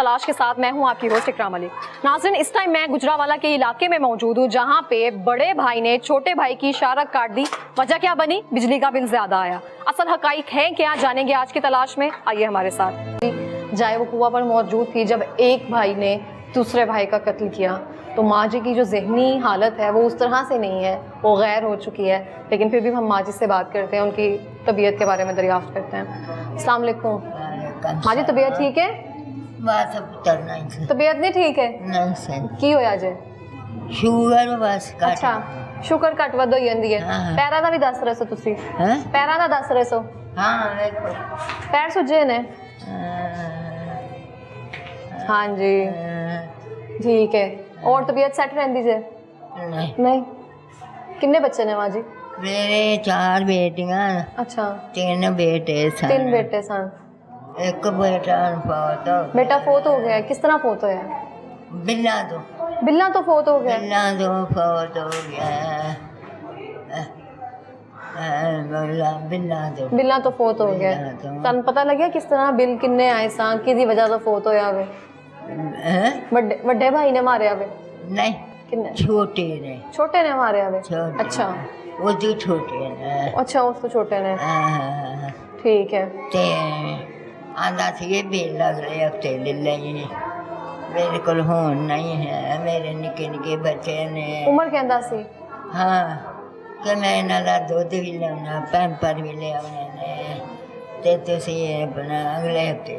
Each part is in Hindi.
तलाश के साथ मैं हूं आपकी होस्ट इकराम अली। नाज़रीन, इस टाइम मैं गुजरावाला के इलाके में मौजूद हूं, जहां पे बड़े भाई ने छोटे भाई की शारक काट दी। वजह क्या बनी? बिजली का बिल ज्यादा आया। असल हकाइक है क्या, जानेंगे आज की तलाश में। आइए हमारे साथ। जाए वो कुआं पर मौजूद थी जब एक भाई ने दूसरे भाई का कत्ल किया, तो माँ जी की जो जहनी हालत है वो उस तरह से नहीं है, वो गैर हो चुकी है। लेकिन फिर भी हम माँ जी से बात करते हैं, उनकी तबीयत के बारे में दरियाफ्त करते हैं। अस्सलाम वालेकुम माँ जी, तबीयत ठीक है? तबीयत नहीं ठीक है? की होया जे? शुगर बस घट। अच्छा, शुगर घट वध होई जांदी है। पैरां दा भी दस रहे सो तुसी? पैरां दा दस रहे सो? हाँ देखो पैर सुजे ने? हाँ जी, ठीक है। और तबीयत सेट रहंदी जे? नहीं। कितने बच्चे ने माँ जी? मेरे 4 बेटियां। अच्छा, 3 बेटे सन। 3 बेटे सन। एक बेटा फौत हो। बेटा फोत हो गया है? किस तरह फोत होया? बिल्ला तो बिल्ला तो फोत हो गया? फौत हो गया। बिल्ला तो फोत हो गया। तन पता लगे किस तरह बिल किन्ने आए सा, किदी वजह तो फोत होया वे? बड़े भाई ने मारे वे? नहीं, किन्ने? छोटे ने मारे वे? छोटे। अच्छा, वो जो छोटे ने। अच्छा, उस तो छोटे ने। ठीक है। ते आंदा सी ये बिल अगले हफ्ते ले लेंगे। मेरे को होन नहीं है, मेरे निके निके बच्चे ने। उम्र कहंदा सी? हाँ, कि मैं इन्हां दा दुध भी लियाना, पैंपर भी लियाने ने, ते तुसी अपना अगले हफ्ते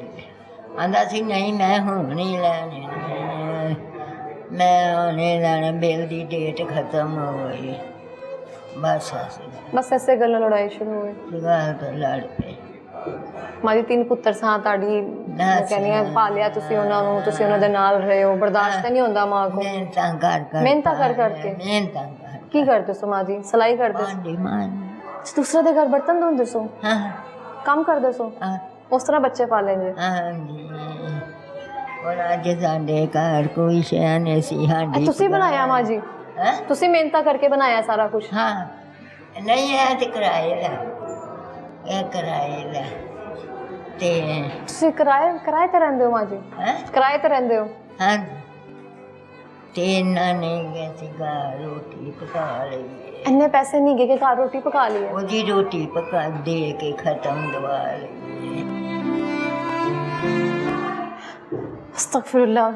आंदा सी नहीं मैं हुण नहीं लैने ने, मैं हुणे लैने, बिल दी डेट खत्म हो गई। बस ऐसे गल्लां लड़ाई शुरू हुई। गल तो लड़ पे। मारी 3 पुੱਤਰ ਸਾਂ ਤੁਹਾਡੀ, ਮੈਂ ਕਹਿੰਦੀ ਆ ਪਾਲਿਆ ਤੁਸੀਂ ਉਹਨਾਂ ਨੂੰ, ਤੁਸੀਂ ਉਹਨਾਂ ਦੇ ਨਾਲ ਰਹੇ ਹੋ, ਬਰਦਾਸ਼ਤ ਨਹੀਂ ਹੁੰਦਾ ਮਾਂ ਕੋ? ਮਿਹਨਤਾਂ ਕਰ ਕਰਕੇ। ਕੀ ਕਰਦੇ ਸੋ ਮਾਂ ਜੀ? ਸਿਲਾਈ ਕਰਦੇ ਸੋ? ਦੂਸਰੇ ਦੇ ਘਰ ਬਰਤਨ ਧੋਂਦੇ ਸੋ? ਹਾਂ, ਕੰਮ ਕਰਦੇ ਸੋ? ਉਸ ਤਰ੍ਹਾਂ ਬੱਚੇ ਪਾਲੇ ਜੇ? ਹਾਂਜੀ। ਹੁਣ ਅੱਜ ਸਾਡੇ ਘਰ ਕੋਈ ਸ਼ੈ ਨਹੀਂ ਸੀ। ਸਾਡੀ ਤੁਸੀਂ ਬਣਾਇਆ ਮਾਂ ਜੀ? ਤੁਸੀਂ ਮਿਹਨਤਾਂ ਕਰਕੇ ਬਣਾਇਆ ਸਾਰਾ ਕੁਝ? ਹਾਂ, ਨਹੀਂ ਹੈ ਤੇ ਕਿਰਾਏ ਦਾ, ਇਹ ਕਿਰਾਏ ਦਾ। ਤੇ ਤੁਸੀਂ ਕਿਰਾਏ ਤੇ ਰਹਿੰਦੇ ਹੋ ਮਾਂ ਜੀ? ਕਿਰਾਏ ਤੇ ਰਹਿੰਦੇ ਹੋ? ਹਾਂ। ਤੇ ਇਹਨਾਂ ਨੇ ਸੀਗਾ ਰੋਟੀ ਪਕਾ ਲਈ। ਇੰਨੇ ਪੈਸੇ ਨਹੀਂ ਗਏ ਕਿ ਘਰ ਰੋਟੀ ਪਕਾ ਲਈ? ਉਹਦੀ ਰੋਟੀ ਪਕਾ ਦੇ ਕੇ ਖਤਮ ਦਵਾ ਲਈ। अस्तगफिरुल्लाह।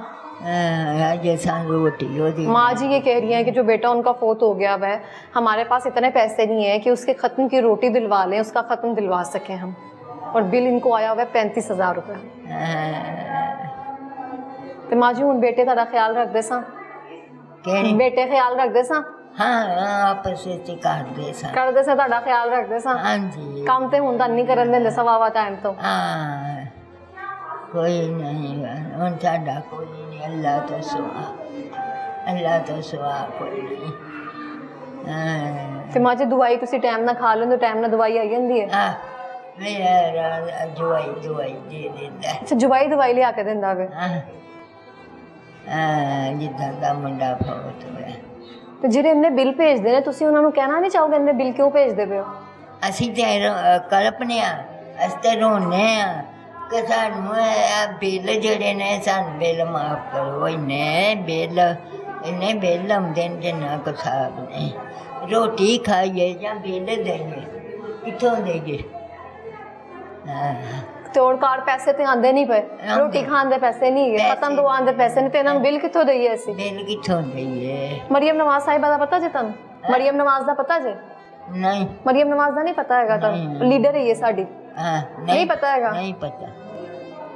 माँ जी ये कह रही हैं कि जो बेटा उनका फोत हो गया है, हमारे पास इतने पैसे नहीं है कि उसके ख़त्म की रोटी दिलवा लें, उसका ख़त्म दिलवा सकें हम। और बिल इनको आया हुआ है 35,000 रुपये। तो माँ जी हुण बेटे ताड़ा ख्याल रखदे सा? बेटे ख्याल रखदे सा? हाँ, आपस विच करदे सा ताड़ा ख्याल रखदे सा? हाँ जी। काम ते हुण दा नहीं करन देंदे सा वावा टाइम तो? हाँ, कोई नहीं हुण साडा कोई नहीं, अल्लाह तो सुआ कोई नहीं। ते माँ जी दवाई तुसी टाइम ना खा लेंदे, टाइम ना दवाई आई जांदी है? हाँ, मेरा दवाई दे देंदा। अच्छा, दवाई लिया के देंदा वे? जिद्दां दा मुंडा फौत होया। ਤੇ ਜਿਹੜੇ ਇੰਨੇ ਬਿੱਲ ਭੇਜਦੇ ਨੇ, ਤੁਸੀਂ ਉਹਨਾਂ ਨੂੰ ਕਹਿਣਾ ਨਹੀਂ ਚਾਹੋਗੇ ਇੰਨੇ ਬਿੱਲ ਕਿਉਂ ਭੇਜਦੇ ਪਏ ਹੋ? ਅਸੀਂ ਤੇ ਕਲਪਨੇ ਆ, ਅਸੀਂ ਤੇ ਰੋਨੇ ਆ ਕਿ ਸਾਨੂੰ ਇਹ ਬਿੱਲ ਜਿਹੜੇ ਨੇ, ਸਾਨੂੰ ਬਿੱਲ ਮਾਫ ਕਰੋ। ਇੰਨੇ ਬਿੱਲ ਆਉਂਦੇ ਨੇ ਜਿੰਨਾ ਕੁ ਹਿਸਾਬ ਨਹੀਂ। ਰੋਟੀ ਖਾਈਏ ਜਾਂ ਬਿੱਲ ਦੇਈਏ, ਕਿੱਥੋਂ ਦੇਈਏ? ਤੇ ਹੋਰ ਕਾਰਡ ਪੈਸੇ ਤੇ ਆਂਦੇ ਨਹੀਂ ਪਏ, ਰੋਟੀ ਖਾਣ ਦੇ ਪੈਸੇ ਨਹੀਂ ਹੈਗੇ, ਖਤਮ ਦਵਾਉਣ ਦੇ ਪੈਸੇ ਨਹੀਂ, ਤੇ ਇਹਨਾਂ ਨੂੰ ਬਿੱਲ ਕਿੱਥੋਂ ਦਈਏ ਅਸੀਂ? ਬਿੱਲ ਕਿੱਥੋਂ ਦਈਏ? ਮਰੀਮ ਨਵਾਜ਼ ਸਾਹਿਬਾ ਦਾ ਪਤਾ ਜੇ ਤੁਹਾਨੂੰ? ਮਰੀਮ ਨਵਾਜ਼ ਦਾ ਪਤਾ ਜੇ? नहीं, मरियम नवाज का नहीं पता है? तो लीडर है ये साड़ी? नहीं पता है? नहीं पता।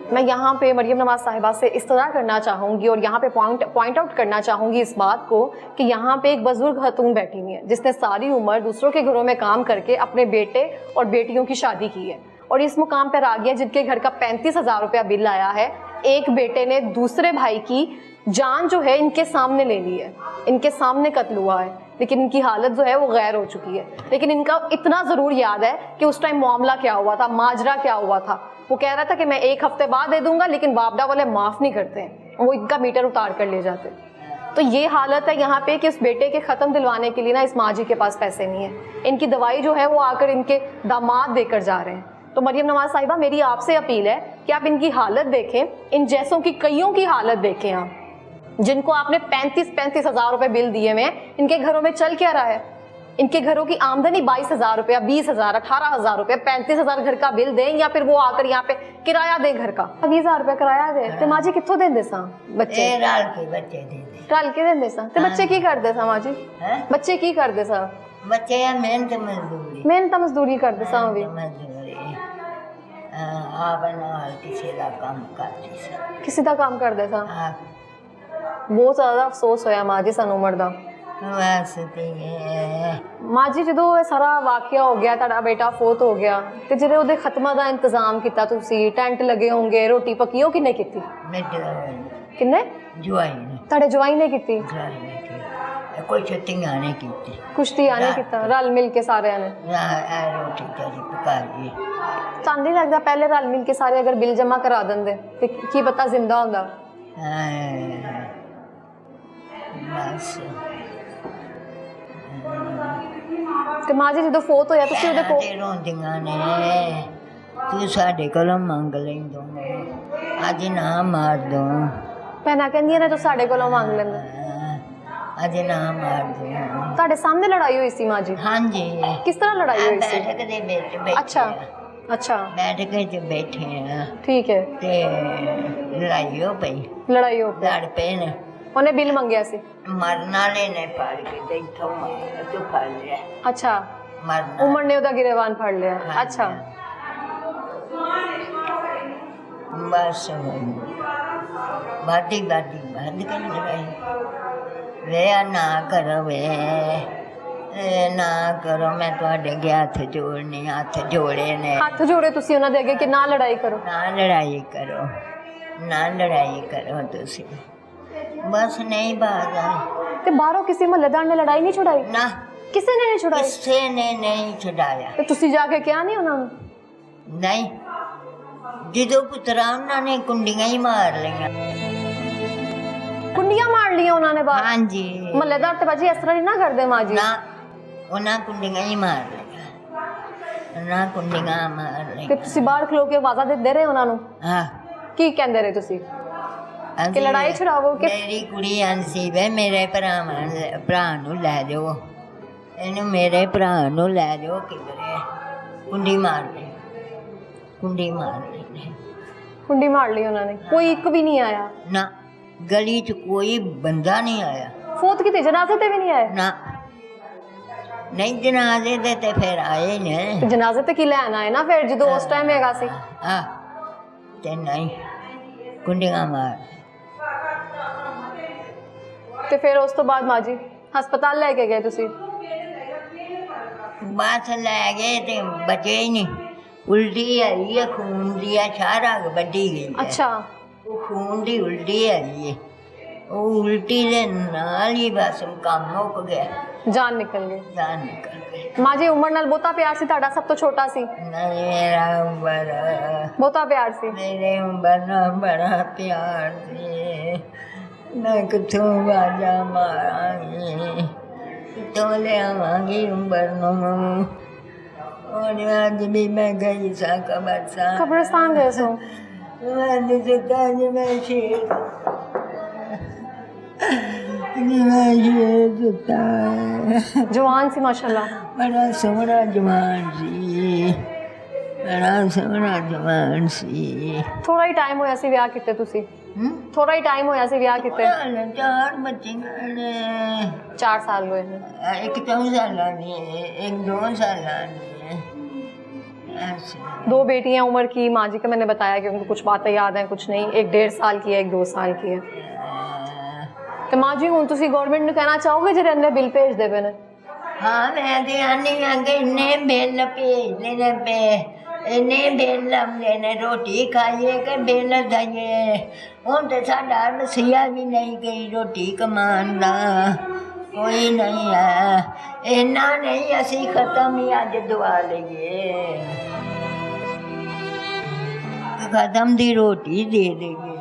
मैं यहाँ पे मरियम नवाज साहिबा से इस्तदा करना चाहूँगी और यहाँ पे पॉइंट आउट करना चाहूँगी इस बात को कि यहाँ पे एक बुजुर्ग खतून बैठी हुई है जिसने सारी उम्र दूसरों के घरों में काम करके अपने बेटे और बेटियों की शादी की है, और इस मुकाम पर आ गया जिनके घर का 35,000 रुपया बिल आया है। एक बेटे ने दूसरे भाई की जान जो है इनके सामने ले ली है, इनके सामने कत्ल हुआ है, लेकिन इनकी हालत जो है वो गैर हो चुकी है। लेकिन इनका इतना ज़रूर याद है कि उस टाइम मामला क्या हुआ था, माजरा क्या हुआ था। वो कह रहा था कि मैं 1 हफ्ते बाद दे दूंगा, लेकिन बापडा वाले माफ़ नहीं करते हैं, वो इनका मीटर उतार कर ले जाते। तो ये हालत है यहाँ पे कि उस बेटे के ख़त्म दिलवाने के लिए ना इस माँ जी के पास पैसे नहीं है। इनकी दवाई जो है वो आकर इनके दामाद देकर जा रहे हैं। तो मरियम नवाज साहिबा, मेरी आपसे अपील है कि आप इनकी हालत देखें, इन जैसों की कईयों की हालत देखें आप, जिनको आपने 35-35 हज़ार रुपए बिल दिए हुए हैं। इनके घरों में चल क्या रहा है? इनके घरों की आमदनी 22,000 रुपया, 20,000, 18,000 रुपया, 35,000 घर का बिल दें, या फिर वो आकर यहाँ पे किराया दें घर का 20,000 रुपया किराया दे। ते माँ जी कितों देंदे सा बच्चे? रल के बच्चे दे रल के देंदे सा। ते बच्चे की करदे सा माँ जी? बच्चे की करदे सा? बच्चे मेहनत मजदूरी मजदूरी करदे सा भी। मजदूरी आप नाल किसी का काम करते सा। किसी का काम करदे सा। बहुत ज़्यादा अफसोस होया माँ जी सानू उमर दा। माँ जी जो सारा वाकया हो गया, तुहाडा बेटा फोत हो गया, ते जिहड़े ओहदे खत्मा दा इंतजाम किया तुसी, टेंट लगे होंगे, रोटी पकी, ओ किन्ने कीती? किन्ने? जवाई ने। तुहाडे जवाई ने कीती? कोई छुट्टियां नहीं की, कुश्तियां नहीं कीता, रल मिल के सारे ने रोटी पका ली। ਤੁਹਾਨੂੰ नहीं लगता पहले रल मिल के सारे अगर बिल जमा करा देंदे ते की पता जिंदा होंदा? बस ते माँ जी जो फोत होया तुसी ओहदे कोल रोंदियां ने, तू साडे कोलों मंग लैंदो, अज ना मार दो। भैनां कहंदियां ने तू साडे कोलों मंग लैंदे, अज ना मार दो। ਤੁਹਾਡੇ सामने लड़ाई हुई सी माँ जी? हाँ जी। किस तरह लड़ाई हुई सी? बैठक दे विच बैठे। अच्छा अच्छा, बैठक च बैठे हैं। ठीक है। ते लड़ाई हो पई, लड़ पे ने। उन्हें बिल मंगया सी, मरन वाले ने फड़ के ते इथों तू फड़ लिया। अच्छा, मरना उमर ने ओदा गिरेबान फड़ लिया। अच्छा, बस बादी बादी बंद कर लड़ाई। वे ना करो, वे ना करो, मैं तुहाडे अगे हथ जोड़ने, हथ जोड़े ने। हथ जोड़े तुसी उन्हां दे अगे कि ना लड़ाई करो, ना लड़ाई करो, ना लड़ाई करो तुसी। बस नहीं बात आई। ते बाहरों किसी महल्लेदार ने लड़ाई नहीं छुड़ाई? ना, किसी ने नहीं छुड़ाई? किसी ने नहीं छुड़ाया। ते तुसी जाके क्या नहीं उन्हां नूं? नहीं, जिदों पुत्रा उन्होंने कुंडियां ही मार लिया। कुंडियां मार लिया उन्होंने बाहर? हाँ जी। महल्लेदार ते बाजी इस तरह नहीं ना करदे माँ जी? ना, उन्हां कुंडियां ही मार लिया, उन्हां कुंडियां मार लिया। ते तुसी बाहर खलो के आवाज़ां दे रहे उन्हां नूं? हाँ। की कहंदे रहे तुसी कि लड़ाई छुड़ावो? कि मेरी कुड़ी आंसी वे मेरे भरा नूं लै जाओ, इहनूं मेरे भरा नूं लै जाओ किधरे, कुंडी मार ली, कुंडी मार ली। कुंडी मार ली उन्होंने? कोई एक भी नहीं आया? ना, गली च कोई बंदा नहीं आया। फोत की जनाजे ते भी नहीं आए? ना, नहीं जनाजे ते फिर आए ने। जनाजे ते की लैन आए ना फिर जो उस टाइम हैगा सी? हां, ते नहीं कुंडियां मार। ते फिर उस तो बाद माँ जी हस्पताल लेके गए तुसी? बस लै गए ते बचे ही नहीं, उल्टी आई है, खून दी है, सारा बड्डी गई। अच्छा, वो खून दी उल्टी आई है, वो उल्टी दे नाल ही बस काम मुक गया, जान निकल गई। जान निकल गई। माँ जी उमर नाल बहुता प्यार सी तुहाडा? सब तो छोटा सी? नहीं, मेरा उमर बहुता प्यार सी। मेरे उमर नाल बड़ा प्यार सी, मैं किथों आवाज़ा मारांगी, किथों लियावांगी उमर नूं। और आज भी मैं गई सा कब्रिस्तान गए सो? मैं शेर सुता है। जवान सी माशाल्लाह, बड़ा सोहना जवान सी, बड़ा सोहना जवान सी। थोड़ा ही टाइम होया सी विआह कीते तुसी? थोड़ा ही टाइम होया सी विआह कीते? 4 बच्चे ने। 4 साल हुए हैं? एक 4 साल दी है, एक 2 साल दी है। 2 बेटियां उम्र की माँ जी का मैंने बताया कि उनको कुछ बातें याद हैं, कुछ नहीं। एक 1.5 साल की है, एक 2 साल की है। तो माँ जी हुण तुसी गवर्नमेंट नूं कहना चाहोगे जेह्ड़े इन्ने बिल भेज दे पे ने? हाँ, मैं ते आनी आं कि इन्ने बिल भेजदे ने पे, इन्ने बिल आंदे ने, रोटी खाइए कि बिल देइए। हुण ते साडा रसिया भी नहीं गई रोटी कमान दा, कोई नहीं है। इन्ना नहीं असी खत्म ही अज दवा लईए, खत्म दी रोटी दे देंगे।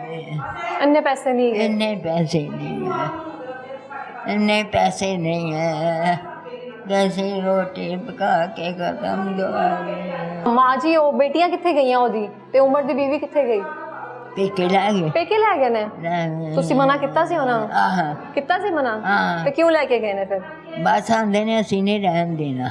इन्ने पैसे नहीं है? इन्ने पैसे नहीं है, इन्ने पैसे नहीं है, जैसे रोटी पका के खत्म दवा ਮਾਂ ਜੀ ਉਹ ਬੇਟੀਆਂ ਕਿੱਥੇ ਗਈਆਂ ਉਹਦੀ ਤੇ ਉਮਰ ਦੀ ਬੀਵੀ ਕਿੱਥੇ ਗਈ? ਪੇਕੇ ਲੈ ਗਏ ਪੇਕੇ ਲੈ ਗਏ ਨੇ। ਤੁਸੀਂ ਮਨਾ ਕੀਤਾ ਸੀ ਉਹਨਾਂ ਨੂੰ? ਆਹ ਕੀਤਾ ਸੀ ਮਨਾ? ਹਾਂ। ਤੇ ਕਿਉਂ ਲੈ ਕੇ ਗਏ ਨੇ ਫਿਰ? ਬਸ ਆਂਦੇ ਨੇ ਅਸੀਂ ਨਹੀਂ ਰਹਿਣ ਦੇਣਾ।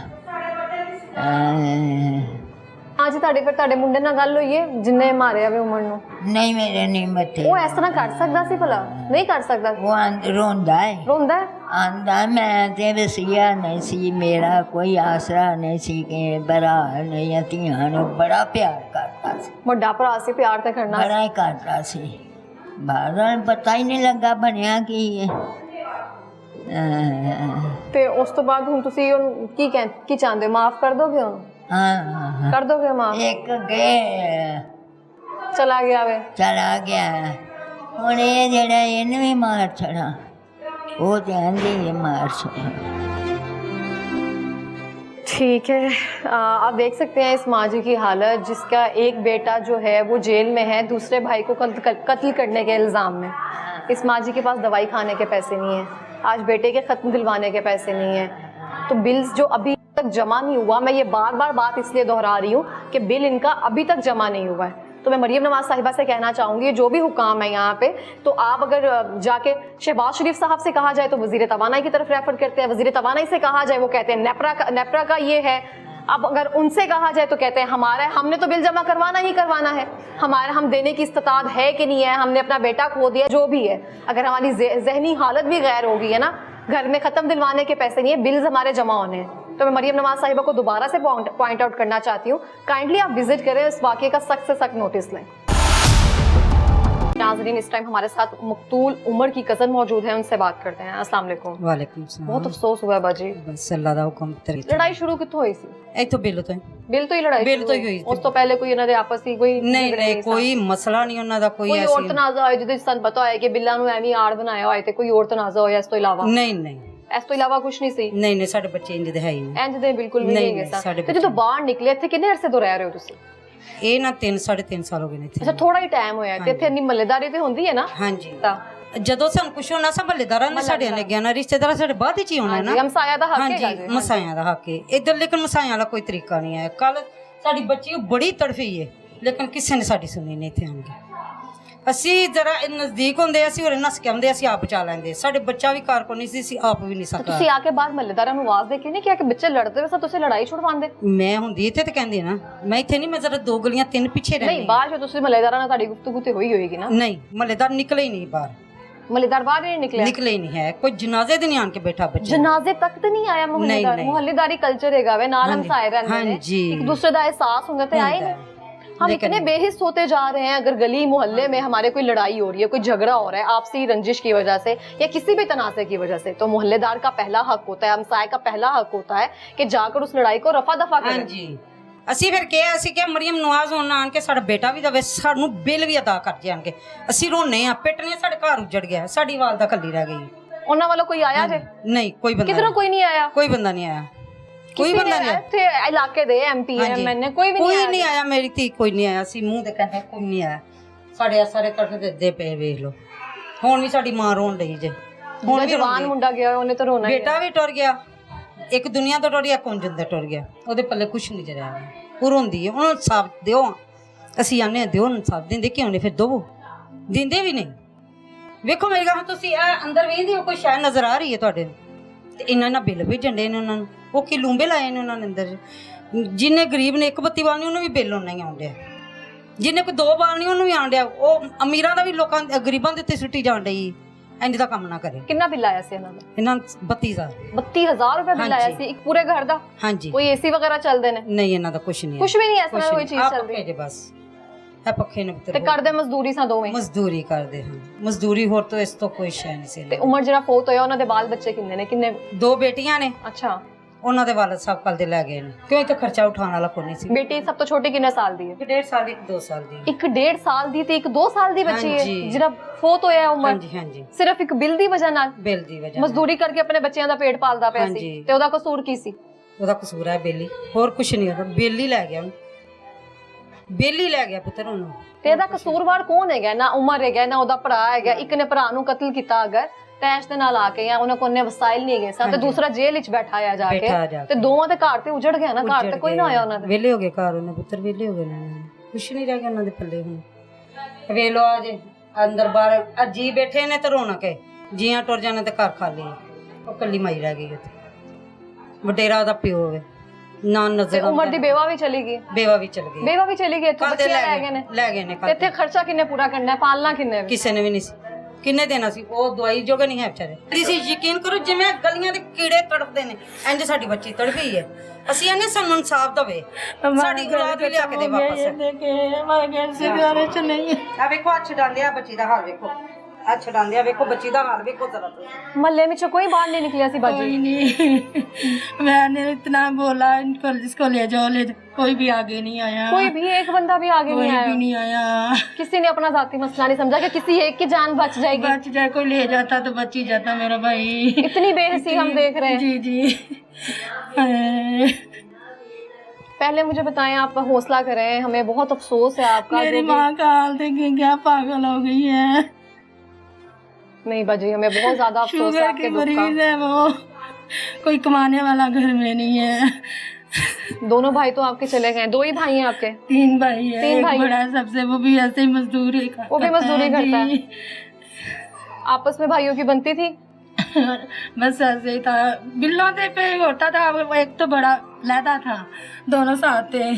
ਅੱਜ ਤੁਹਾਡੇ ਮੁੰਡੇ ਨਾਲ ਗੱਲ ਹੋਈ ਹੈ ਜਿੰਨੇ ਮਾਰਿਆ ਵੇ ਉਮਰ ਨੂੰ? ਨਹੀਂ ਮੇਰੇ ਨਹੀਂ ਮੱਥੇ। ਉਹ ਇਸ ਤਰ੍ਹਾਂ ਕਰ ਸਕਦਾ ਸੀ ਭਲਾ? ਨਹੀਂ ਕਰ ਸਕਦਾ। ਉਹ ਰੋਂਦਾ ਹੈ, ਰੋਂਦਾ ਹੈ? ਆਂਦਾ ਮੈਂ ਤੇ ਵਸੀਆ ਨਹੀਂ ਸੀ, ਮੇਰਾ ਕੋਈ ਆਸਰਾ ਨਹੀਂ ਸੀ, ਕਿ ਭਰਾ ਨਹੀਂ ਧੀਆਂ ਨੂੰ ਬੜਾ ਪਿਆਰ ਕਰਦਾ ਸੀ। ਵੱਡਾ ਭਰਾ ਸੀ, ਪਿਆਰ ਤੇ ਕਰਨਾ ਬੜਾ ਹੀ ਕਰਦਾ ਸੀ। ਬਾਹਰ ਪਤਾ ਹੀ ਨਹੀਂ ਲੱਗਾ ਬਣਿਆ ਕੀ ਹੈ। ਤੇ ਉਸ ਤੋਂ ਬਾਅਦ ਹੁਣ ਤੁਸੀਂ ਉਹਨੂੰ ਕੀ ਚਾਹੁੰਦੇ ਹੋ? ਮਾਫ ਕਰ ਦੋਗੇ ਉਹਨੂੰ? ਹਾਂ ਕਰ ਦੋਗੇ ਮਾਫ? ਇੱਕ ਗਏ ਚਲਾ ਗਿਆ ਵੇ, ਚਲਾ ਗਿਆ, ਹੁਣ ਇਹ ਜਿਹੜਾ ਇਹਨੂੰ ਵੀ ਮਾਰ ਛੜਾ, वो तो आंधी मार छड़ा। ठीक है, आप देख सकते हैं इस माँ जी की हालत, जिसका एक बेटा जो है वो जेल में है दूसरे भाई को कत्ल करने के इल्ज़ाम में। इस माँ जी के पास दवाई खाने के पैसे नहीं है, आज बेटे के ख़त्म दिलवाने के पैसे नहीं है, तो बिल्स जो अभी तक जमा नहीं हुआ, मैं ये बार बार बात इसलिए दोहरा रही हूँ कि बिल इनका अभी तक जमा नहीं हुआ है। तो मैं मरियम नवाज साहिबा से कहना चाहूँगी, जो भी हुकाम है यहाँ पे, तो आप अगर जाके शहबाज शरीफ साहब से कहा जाए तो वज़ीर तवानाई की तरफ रेफर करते हैं, वज़ीर तवानाई से कहा जाए वो कहते हैं नेपरा का ये है, अब अगर उनसे कहा जाए तो कहते हैं हमारा, हमने तो बिल जमा करवाना ही करवाना है, हम देने की इस्तात है कि नहीं है, हमने अपना बेटा खो दिया, जो भी है, अगर हमारी जहनी हालत भी गैर हो गई है ना, घर में ख़त्म दिलवाने के पैसे नहीं है, बिल्स हमारे जमा होने हैं। तो मैं मरियम नवाज साहिबा को दोबारा से पॉइंट आउट करना चाहती हूँ, काइंडली आप विजिट करें, इस वाक़े का सख्त से सख्त नोटिस लें। नाज़रीन, इस टाइम हमारे साथ मकतूल उमर की कज़न मौजूद है, उनसे बात करते हैं। अस्सलाम वालेकुम। वालेकुम सलाम। बहुत अफसोस हुआ है बाजी, बस अल्लाह दा हुक्म तरी लड़ाई शुरू कित्थों होई सी? इत्थों बिल तो बिल तो ही लड़ाई बिल शुरू तो ही हुई। हुई उस तो पहले कोई इन्हां दे आपस दी कोई नहीं नहीं कोई मसला नहीं उन्हां दा कोई कोई और ऐसी तनाज़ा होया जिहदे च पता होया कि बिल्लां नूं एवें आड़ बनाया होया ते कोई और तनाज़ा होया इस तो इलावा? नहीं नहीं इस तो इलावा कुछ नहीं सी? नहीं नहीं साडे बच्चे इंज दे है ही नहीं। इंज दे बिल्कुल भी नहीं है सा। साडे ते जदों बाहर निकले इत्थे किन्ने अरसे तो रह रहे हो तुसीं? ਇਹ ਨਾ 3 3.5 ਸਾਲ ਹੋ ਗਏ ਨੇ ਇੱਥੇ। अच्छा, थोड़ा ही टाइम होया ते इत्थे इन्नी मल्लेदारी ते हुंदी है ना? ਹਾਂਜੀ ਤਾਂ ਜਦੋਂ ਸਾਨੂੰ ਕੁਛ ਹੋਣਾ ਸਭ ਮਹੱਲੇਦਾਰਾਂ ਨੇ ਸਾਡੇ ਨੇ ਗਿਆ ਨਾ, ਰਿਸ਼ਤੇਦਾਰਾਂ ਸਾਡੇ ਬਾਅਦ ਵਿੱਚ ਹੀ ਹੋਣਾ ਹਾਂਜੀ, ਨਾ। ਹਮਸਾਇਆ ਦਾ ਹੱਕ ਹੈ ਹਾਂਜੀ ਜੀ। ਮਸਾਇਆਂ ਦਾ ਹੱਕ ਹੈ ਇੱਧਰ, ਲੇਕਿਨ ਮਸਾਇਆਂ ਵਾਲਾ ਕੋਈ ਤਰੀਕਾ ਨਹੀਂ ਹੈ। ਕੱਲ ਸਾਡੀ ਬੱਚੀ ਬੜੀ ਤੜਫੀ ਹੈ, ਲੇਕਿਨ ਕਿਸੇ ਨੇ ਸਾਡੀ ਸੁਣੀ ਨਹੀਂ ਇੱਥੇ ਆਣ ਕੇ। ਅਸੀਂ ਜਰਾ ਨਜ਼ਦੀਕ ਹੁੰਦੇ, ਅਸੀਂ ਹੋਰ ਨਸ ਕੇ ਆਉਂਦੇ, ਅਸੀਂ ਆਪ ਬਚਾ ਲੈਂਦੇ। ਸਾਡੇ ਬੱਚਾ ਵੀ ਘਰ ਕੋ ਨਹੀਂ ਸੀ, ਅਸੀਂ ਆਪ ਵੀ ਨਹੀਂ ਸਕਾ। ਤੁਸੀਂ ਆ ਕੇ ਬਾਹਰ ਮਹੱਲੇਦਾਰਾਂ ਨੂੰ ਆਵਾਜ਼ ਦੇ ਕੇ ਨਹੀਂ ਕਿਹਾ ਕਿ ਬੱਚੇ ਲੜਦੇ ਵੇ ਸਾ, ਤੁਸੀਂ ਲੜਾਈ ਛੁਡਵਾਉਂਦੇ? ਮੈਂ ਹੁੰਦੀ ਇੱਥੇ ਤੇ ਕਹਿੰਦੀ ਨਾ, ਮੈਂ ਇੱਥੇ ਨਹੀਂ, ਮੈਂ ਜਰਾ 2 ਗਲੀਆਂ 3 ਪਿੱਛੇ ਰਹਿੰਦੀ। ਨਹੀਂ, ਬਾਹਰ ਜੋ ਤੁਸੀਂ ਮਹੱਲੇਦਾਰਾਂ ਨਾਲ ਤੁਹਾਡੀ ਗੁਫ਼ਤਗੂ ਤੇ ਹੋਈ ਹੋਏਗੀ ਨਾ? ਨਹੀਂ ਮਹੱਲੇਦਾਰ ਨਿਕਲੇ ਹੀ ਨਹੀਂ ਬਾਹਰ, ਮਹੱਲੇਦਾਰ ਬਾਹਰ ਹੀ ਨਹੀਂ ਨਿਕਲਿਆ? ਨਿਕਲੇ ਹੀ ਨਹੀਂ ਹੈ। ਕੋਈ ਜਨਾਜ਼ੇ ਦੇ ਨਹੀਂ ਆਣ ਕੇ ਬੈਠਾ ਬੱਚਾ, ਜਨਾਜ਼ੇ ਤੱਕ ਤੇ ਨਹੀਂ ਆਇਆ ਮੁਹੱਲੇਦਾਰ? ਨਹੀਂ। ਮੁਹੱਲੇਦਾਰੀ ਕਲਚਰ ਹੈਗਾ ਵੇ, ਨਾਲ ਹਮਸਾਏ ਰਹਿੰਦੇ ਨੇ, ਹਾਂਜੀ। एक दूसरे का एहसास होंगे तो आए नहीं। हम इतने बेहिस होते जा रहे हैं, अगर गली मोहल्ले में हमारे कोई लड़ाई हो रही है, कोई झगड़ा हो रहा है आपसी रंजिश की वजह से या किसी भी तनाज़े की वजह से, तो मोहल्लेदार का पहला हक होता है, हमसाए का पहला हक होता है कि जाकर उस लड़ाई को रफा दफा करें। ਹਾਂਜੀ ਅਸੀਂ ਫਿਰ ਕਿਹਾ, ਅਸੀਂ ਕਿਹਾ ਮਰੀਮ ਨਵਾਜ਼ ਹੁਣ ਆਣ ਕੇ ਸਾਡਾ ਬੇਟਾ ਵੀ ਦਵੇ, ਸਾਨੂੰ ਬਿੱਲ ਵੀ ਅਦਾ ਕਰ ਜਾਣ ਕੇ। ਅਸੀਂ ਰੋਨੇ ਆ, ਪਿੱਟਨੇ, ਸਾਡੇ ਘਰ ਉੱਜੜ ਗਿਆ, ਸਾਡੀ ਵਾਲਦਾ ਕੱਲੀ ਰਹਿ ਗਈ। ਉਹਨਾਂ ਵੱਲੋਂ ਕੋਈ ਆਇਆ ਜੇ? ਨਹੀਂ ਕੋਈ ਬੰਦਾ ਕਿਧਰੋਂ ਕੋਈ ਨਹੀਂ ਆਇਆ? ਕੋਈ ਬੰਦਾ ਨਹੀਂ ਆਇਆ, ਕੋਈ ਬੰਦਾ ਨਹੀਂ ਆਇਆ ਇੱਥੇ ਇਲਾਕੇ ਦੇ ਐਮਪੀ ਐਮਐਨਏ ਕੋਈ ਵੀ ਕੋਈ ਨਹੀਂ ਆਇਆ। ਮੇਰੀ ਧੀ ਕੋਈ ਨਹੀਂ ਆਇਆ, ਅਸੀਂ ਮੂੰਹ ਦੇ ਕਹਿੰਦੇ ਕੋਈ ਨਹੀਂ ਆਇਆ। ਸਾਡੇ ਆ ਸਾਰੇ ਤਰਫ ਦੇ ਪਏ ਵੇਖ ਲਓ, ਹੁਣ ਵੀ ਸਾਡੀ ਮਾਂ ਰੋਣ ਲਈ ਜੇ। ਹੁਣ ਵੀ ਜਵਾਨ ਮੁੰਡਾ ਗਿਆ, ਉਹਨੇ ਤਾਂ ਰੋਣਾ ਹੀ ਹੈ। ਬੇਟਾ ਵੀ ਟੁਰ ਗਿਆ, ਇੱਕ ਦੁਨੀਆ ਤੋਂ ਟੁਰ ਗਿਆ, ਕੁੰਜਨ ਤੇ ਟੁਰ ਗਿਆ, ਉਹਦੇ ਪੱਲੇ ਕੁਛ ਨਹੀਂ ਜਰਿਆ। ਉਹ ਰੋਂਦੀ ਹੈ, ਉਹਨੂੰ ਇਨਸਾਫ ਦਿਓ। ਅਸੀਂ ਆਨੇ ਆ ਦਿਓ ਇਨਸਾਫ, ਦਿੰਦੇ ਕਿਉਂ ਨਹੀਂ? ਫਿਰ ਦਵੋ, ਦਿੰਦੇ ਵੀ ਨਹੀਂ। ਵੇਖੋ ਮੇਰੀ ਗੱਲ, ਤੁਸੀਂ ਆ ਅੰਦਰ ਵੇਖਦੇ ਹੋ, ਕੋਈ ਸ਼ਾਇਦ ਨਜ਼ਰ ਆ ਰਹੀ ਹੈ ਤੁਹਾਡੇ ਤੇ ਇਹਨਾਂ ਬਿੱਲ ਭੇਜਣ ਡੇ ਨੇ ਉਹਨਾਂ ਨੂੰ। ਉਹ ਕੀ ਲੂੰਬੇ ਲਾਏ ਨੇ ਉਹਨਾਂ ਨੇ ਅੰਦਰ। ਜਿੰਨੇ ਗਰੀਬ ਨੇ 1 ਬੱਤੀ ਬਾਲਣੀ, ਉਹਨੂੰ ਵੀ ਬਿੱਲ ਉਹਨਾਂ ਹੀ ਆਉਣ ਡਿਆ। ਜਿੰਨੇ ਕੋਈ 2 ਬਾਲਣੀ, ਉਹਨੂੰ ਵੀ ਆਉਣ ਡਿਆ। ਉਹ ਅਮੀਰਾਂ ਦਾ ਵੀ ਲੋਕਾਂ ਗਰੀਬਾਂ ਦੇ ਉੱਤੇ ਸੁੱਟੀ ਜਾਣ ਡਈ। ਇੰਜ ਦਾ ਕੰਮ ਨਾ ਕਰੇ। ਕਿੰਨਾ ਬਿੱਲ ਆਇਆ ਸੀ ਇਹਨਾਂ ਦਾ? ਇਹਨਾਂ 32000 32000 ਰੁਪਏ ਬਿੱਲ ਆਇਆ ਸੀ ਇੱਕ ਪੂਰੇ ਘਰ ਦਾ? ਹਾਂਜੀ। ਕੋਈ ਏਸੀ ਵਗੈਰਾ ਚੱਲਦੇ ਨੇ? ਨਹੀਂ ਇਹਨਾਂ ਦਾ ਕੁਛ ਨਹੀਂ, ਕੁਛ ਵੀ ਨਹੀਂ, ਐਸਾ ਕੋਈ ਚੀਜ਼ ਚੱਲਦੀ ਹੈ ਬਸ ਇਹ ਪੱਖੇ ਨੇ ਤੇ ਕਰਦੇ ਮਜ਼ਦੂਰੀ ਸਾਂ ਦੋਵੇਂ? ਮਜ਼ਦੂਰੀ ਕਰਦੇ ਹਾਂ, ਮਜ਼ਦੂਰੀ, ਹੋਰ ਤੋਂ ਇਸ ਤੋਂ ਕੋਈ ਸ਼ੈ ਨਹੀਂ ਸੀ। ਤੇ ਉਮਰ ਜਿਹੜਾ ਫੌਤ ਹੋਇਆ, ਉਹਨਾਂ ਦੇ ਬਾਲ ਬੱਚੇ ਕਿੰਨੇ ਨੇ? ਕਿੰਨੇ? 2 ਬੇਟੀਆਂ ਨੇ। ਅੱਛਾ, ਉਹਨਾਂ ਦੇ ਵਾਲਦ ਸਾਹਿਬ ਕੱਲ ਦੇ ਲੈ ਗਏ ਨੇ, ਕਿਉਂ ਇੱਥੇ ਖਰਚਾ ਉਠਾਉਣ ਵਾਲਾ ਕੋਈ ਨਹੀਂ ਸੀ। ਬੇਟੀ ਸਭ ਤੋਂ ਛੋਟੀ ਕਿੰਨੇ ਸਾਲ ਦੀ ਹੈ? 1.5 ਸਾਲ ਦੀ, 2 ਸਾਲ ਦੀ। 1.5 ਸਾਲ ਦੀ ਤੇ 2 ਸਾਲ ਦੀ ਬੱਚੀ ਹੈ ਹਾਂਜੀ। ਜਿਹੜਾ ਫੌਤ ਹੋਇਆ ਉਮਰ? ਹਾਂਜੀ ਹਾਂਜੀ, ਸਿਰਫ ਇੱਕ ਬਿੱਲ ਦੀ ਵਜ੍ਹਾ ਨਾਲ? ਬਿੱਲ ਦੀ ਵਜ੍ਹਾ ਮਜ਼ਦੂਰੀ ਕਰਕੇ ਆਪਣੇ ਬੱਚਿਆਂ ਦਾ ਪੇਟ ਪਾਲਦਾ ਪਿਆ ਸੀ ਹਾਂਜੀ। ਤੇ ਉਹਦਾ ਕਸੂਰ ਕੀ ਸੀ? ਉਹਦਾ ਕਸੂਰ ਹੈ ਬਿੱਲ ਹੀ, ਹੋਰ ਕੁਛ ਨਹੀਂ। ਉਹਦਾ ਬਿੱਲ ਹੀ ਲੈ ਗਿਆ ਉਹਨੂੰ, ਬਿੱਲ ਹੀ ਲੈ ਗਿਆ ਪੁੱਤਰ ਉਹਨੂੰ। ਤੇ ਇਹਦਾ ਕਸੂਰਵਾਰ ਕੌਣ ਹੈਗਾ? ਨਾ ਉਮਰ ਹੈਗਾ, ਨਾ ਉਹਦਾ ਭਰਾ ਹੈਗਾ। ਇੱਕ ਨੇ ਭਰਾ ਨੂੰ ਕਤਲ ਕੀਤਾ ਅਗਰ, ਤੈਸ਼ ਦੇ ਨਾਲ ਆ ਕੇ ਜਾਂ ਉਹਨਾਂ ਕੋਲ ਨੇ ਵਸਾਇਲ ਨਹੀਂ ਗਏ ਸਨ ਤੇ ਦੂਸਰਾ ਜੇਲ੍ਹ ਵਿੱਚ ਬੈਠਾਇਆ ਜਾ ਬੈਠਾ ਕੇ ਜਾ ਤੇ ਦੋਵਾਂ ਦੇ ਘਰ ਤੇ ਉਜੜ ਗਿਆ ਨਾ, ਘਰ ਤੇ ਕੋਈ ਨਾ ਆਇਆ ਉਹਨਾਂ ਦੇ। ਵਿਹਲੇ ਹੋ ਗਏ ਘਰ, ਉਹਨਾਂ ਪੁੱਤਰ ਵਿਹਲੇ ਹੋ ਗਏ ਨੇ, ਕੁਛ ਨਹੀਂ ਰਹਿ ਗਿਆ ਉਹਨਾਂ ਦੇ ਪੱਲੇ ਹੁਣ। ਵੇਖ ਲੋ ਅਜੇ ਅੰਦਰ ਬਾਹਰ ਅਜੀ ਬੈਠੇ ਨੇ ਤੇ ਰੌਣਕ ਹੈ, ਜੀਆਂ ਟੁਰ ਜਾਣੇ ਤੇ ਘਰ ਖਾਲੀ, ਉਹ ਕੱਲੀ ਮਾਈ ਰਹਿ ਗਈ ਉੱਥੇ। ਵਡੇਰਾ ਉਹਦਾ ਪਿਓ ਹੈ ਨਾ ਤੇ ਨਜ਼ਰ ਉਮਰ ਦੀ ਬੇਵਾ ਵੀ ਚਲੀ ਗਈ, ਬੇਵਾ ਵੀ ਚਲ ਗਈ, ਬੇਵਾ ਵੀ ਚਲੀ ਗਈ, ਇੱਥੋਂ ਬੱਚੇ ਲੈ ਗਏ ਨੇ, ਲੈ ਗਏ ਨੇ ਤੇ ਇੱਥੇ ਖਰਚਾ ਕਿੰਨੇ ਪੂਰਾ ਕਰਨਾ ਹੈ, ਪਾਲਣਾ ਕਿੰਨੇ ਵੀ? ਕਿਸੇ ਨੇ ਵੀ ਨਹੀਂ ਸੀ, ਕਿੰਨੇ ਦੇਣਾ ਸੀ, ਉਹ ਦਵਾਈ ਜੋਗੇ ਨਹੀਂ ਹੈ ਵਿਚਾਰੇ। ਤੁਸੀਂ ਯਕੀਨ ਕਰੋ ਜਿਵੇਂ ਗਲੀਆਂ ਦੇ ਕੀੜੇ ਤੜਫਦੇ ਨੇ ਇੰਜ ਸਾਡੀ ਬੱਚੀ ਤੜਫੀ ਹੈ। ਅਸੀਂ ਇਹਨੇ ਸਾਨੂੰ ਇਨਸਾਫ ਦਵੇ, ਸਾਡੀ ਔਲਾਦ ਵੀ ਲਿਆ ਕੇ ਦੇ ਵਾਪਸ। ਆ ਵੇਖੋ ਆ ਛਡਾਂਦਿਆ ਬੱਚੀ ਦਾ ਹਾਲ ਵੇਖੋ, ਆ ਛਡਾਂਦਿਆ ਵੇਖੋ ਬੱਚੀ ਦਾ ਹਾਲ ਵੇਖੋ ਜ਼ਰਾ ਤੁਸੀਂ। मोहल्ले में कोई बाहर नहीं निकलिया सी बाजी? कोई नहीं मैंने इतना बोला इनको, इसको ले जाओ, कोई भी आगे नहीं आया, कोई भी एक बंदा भी आगे कोई नहीं आया? भी नहीं आया। किसी ने अपना जाती मसला नहीं समझा कि किसी एक की जान बच जाएगी? बच जाए, कोई ले जाता तो बच ही जाता मेरा भाई। इतनी बेहसी हम देख रहे हैं। जी जी पहले मुझे बताएं, आप हौसला करें, हमें बहुत अफसोस है आपका। मेरी माँ का हाल देखें, क्या पागल हो गई है। नहीं बाजी, हमें बहुत ज्यादा अफसोस है शुगर आपके की दुख का। मरीज है वो, कोई कमाने वाला घर में नहीं है। दोनों भाई तो आपके चले गए, दो ही भाई हैं आपके? 3 भाई है, तीन एक भाई बड़ा है सबसे, वो भी ऐसे ही मजदूरी करता है। वो भी मजदूरी करता है। जी। आपस में भाइयों की बनती थी? बस ऐसे ही था, बिल्लों से पे होता था, वो एक तो बड़ा लहदा था, दोनों साथ थे।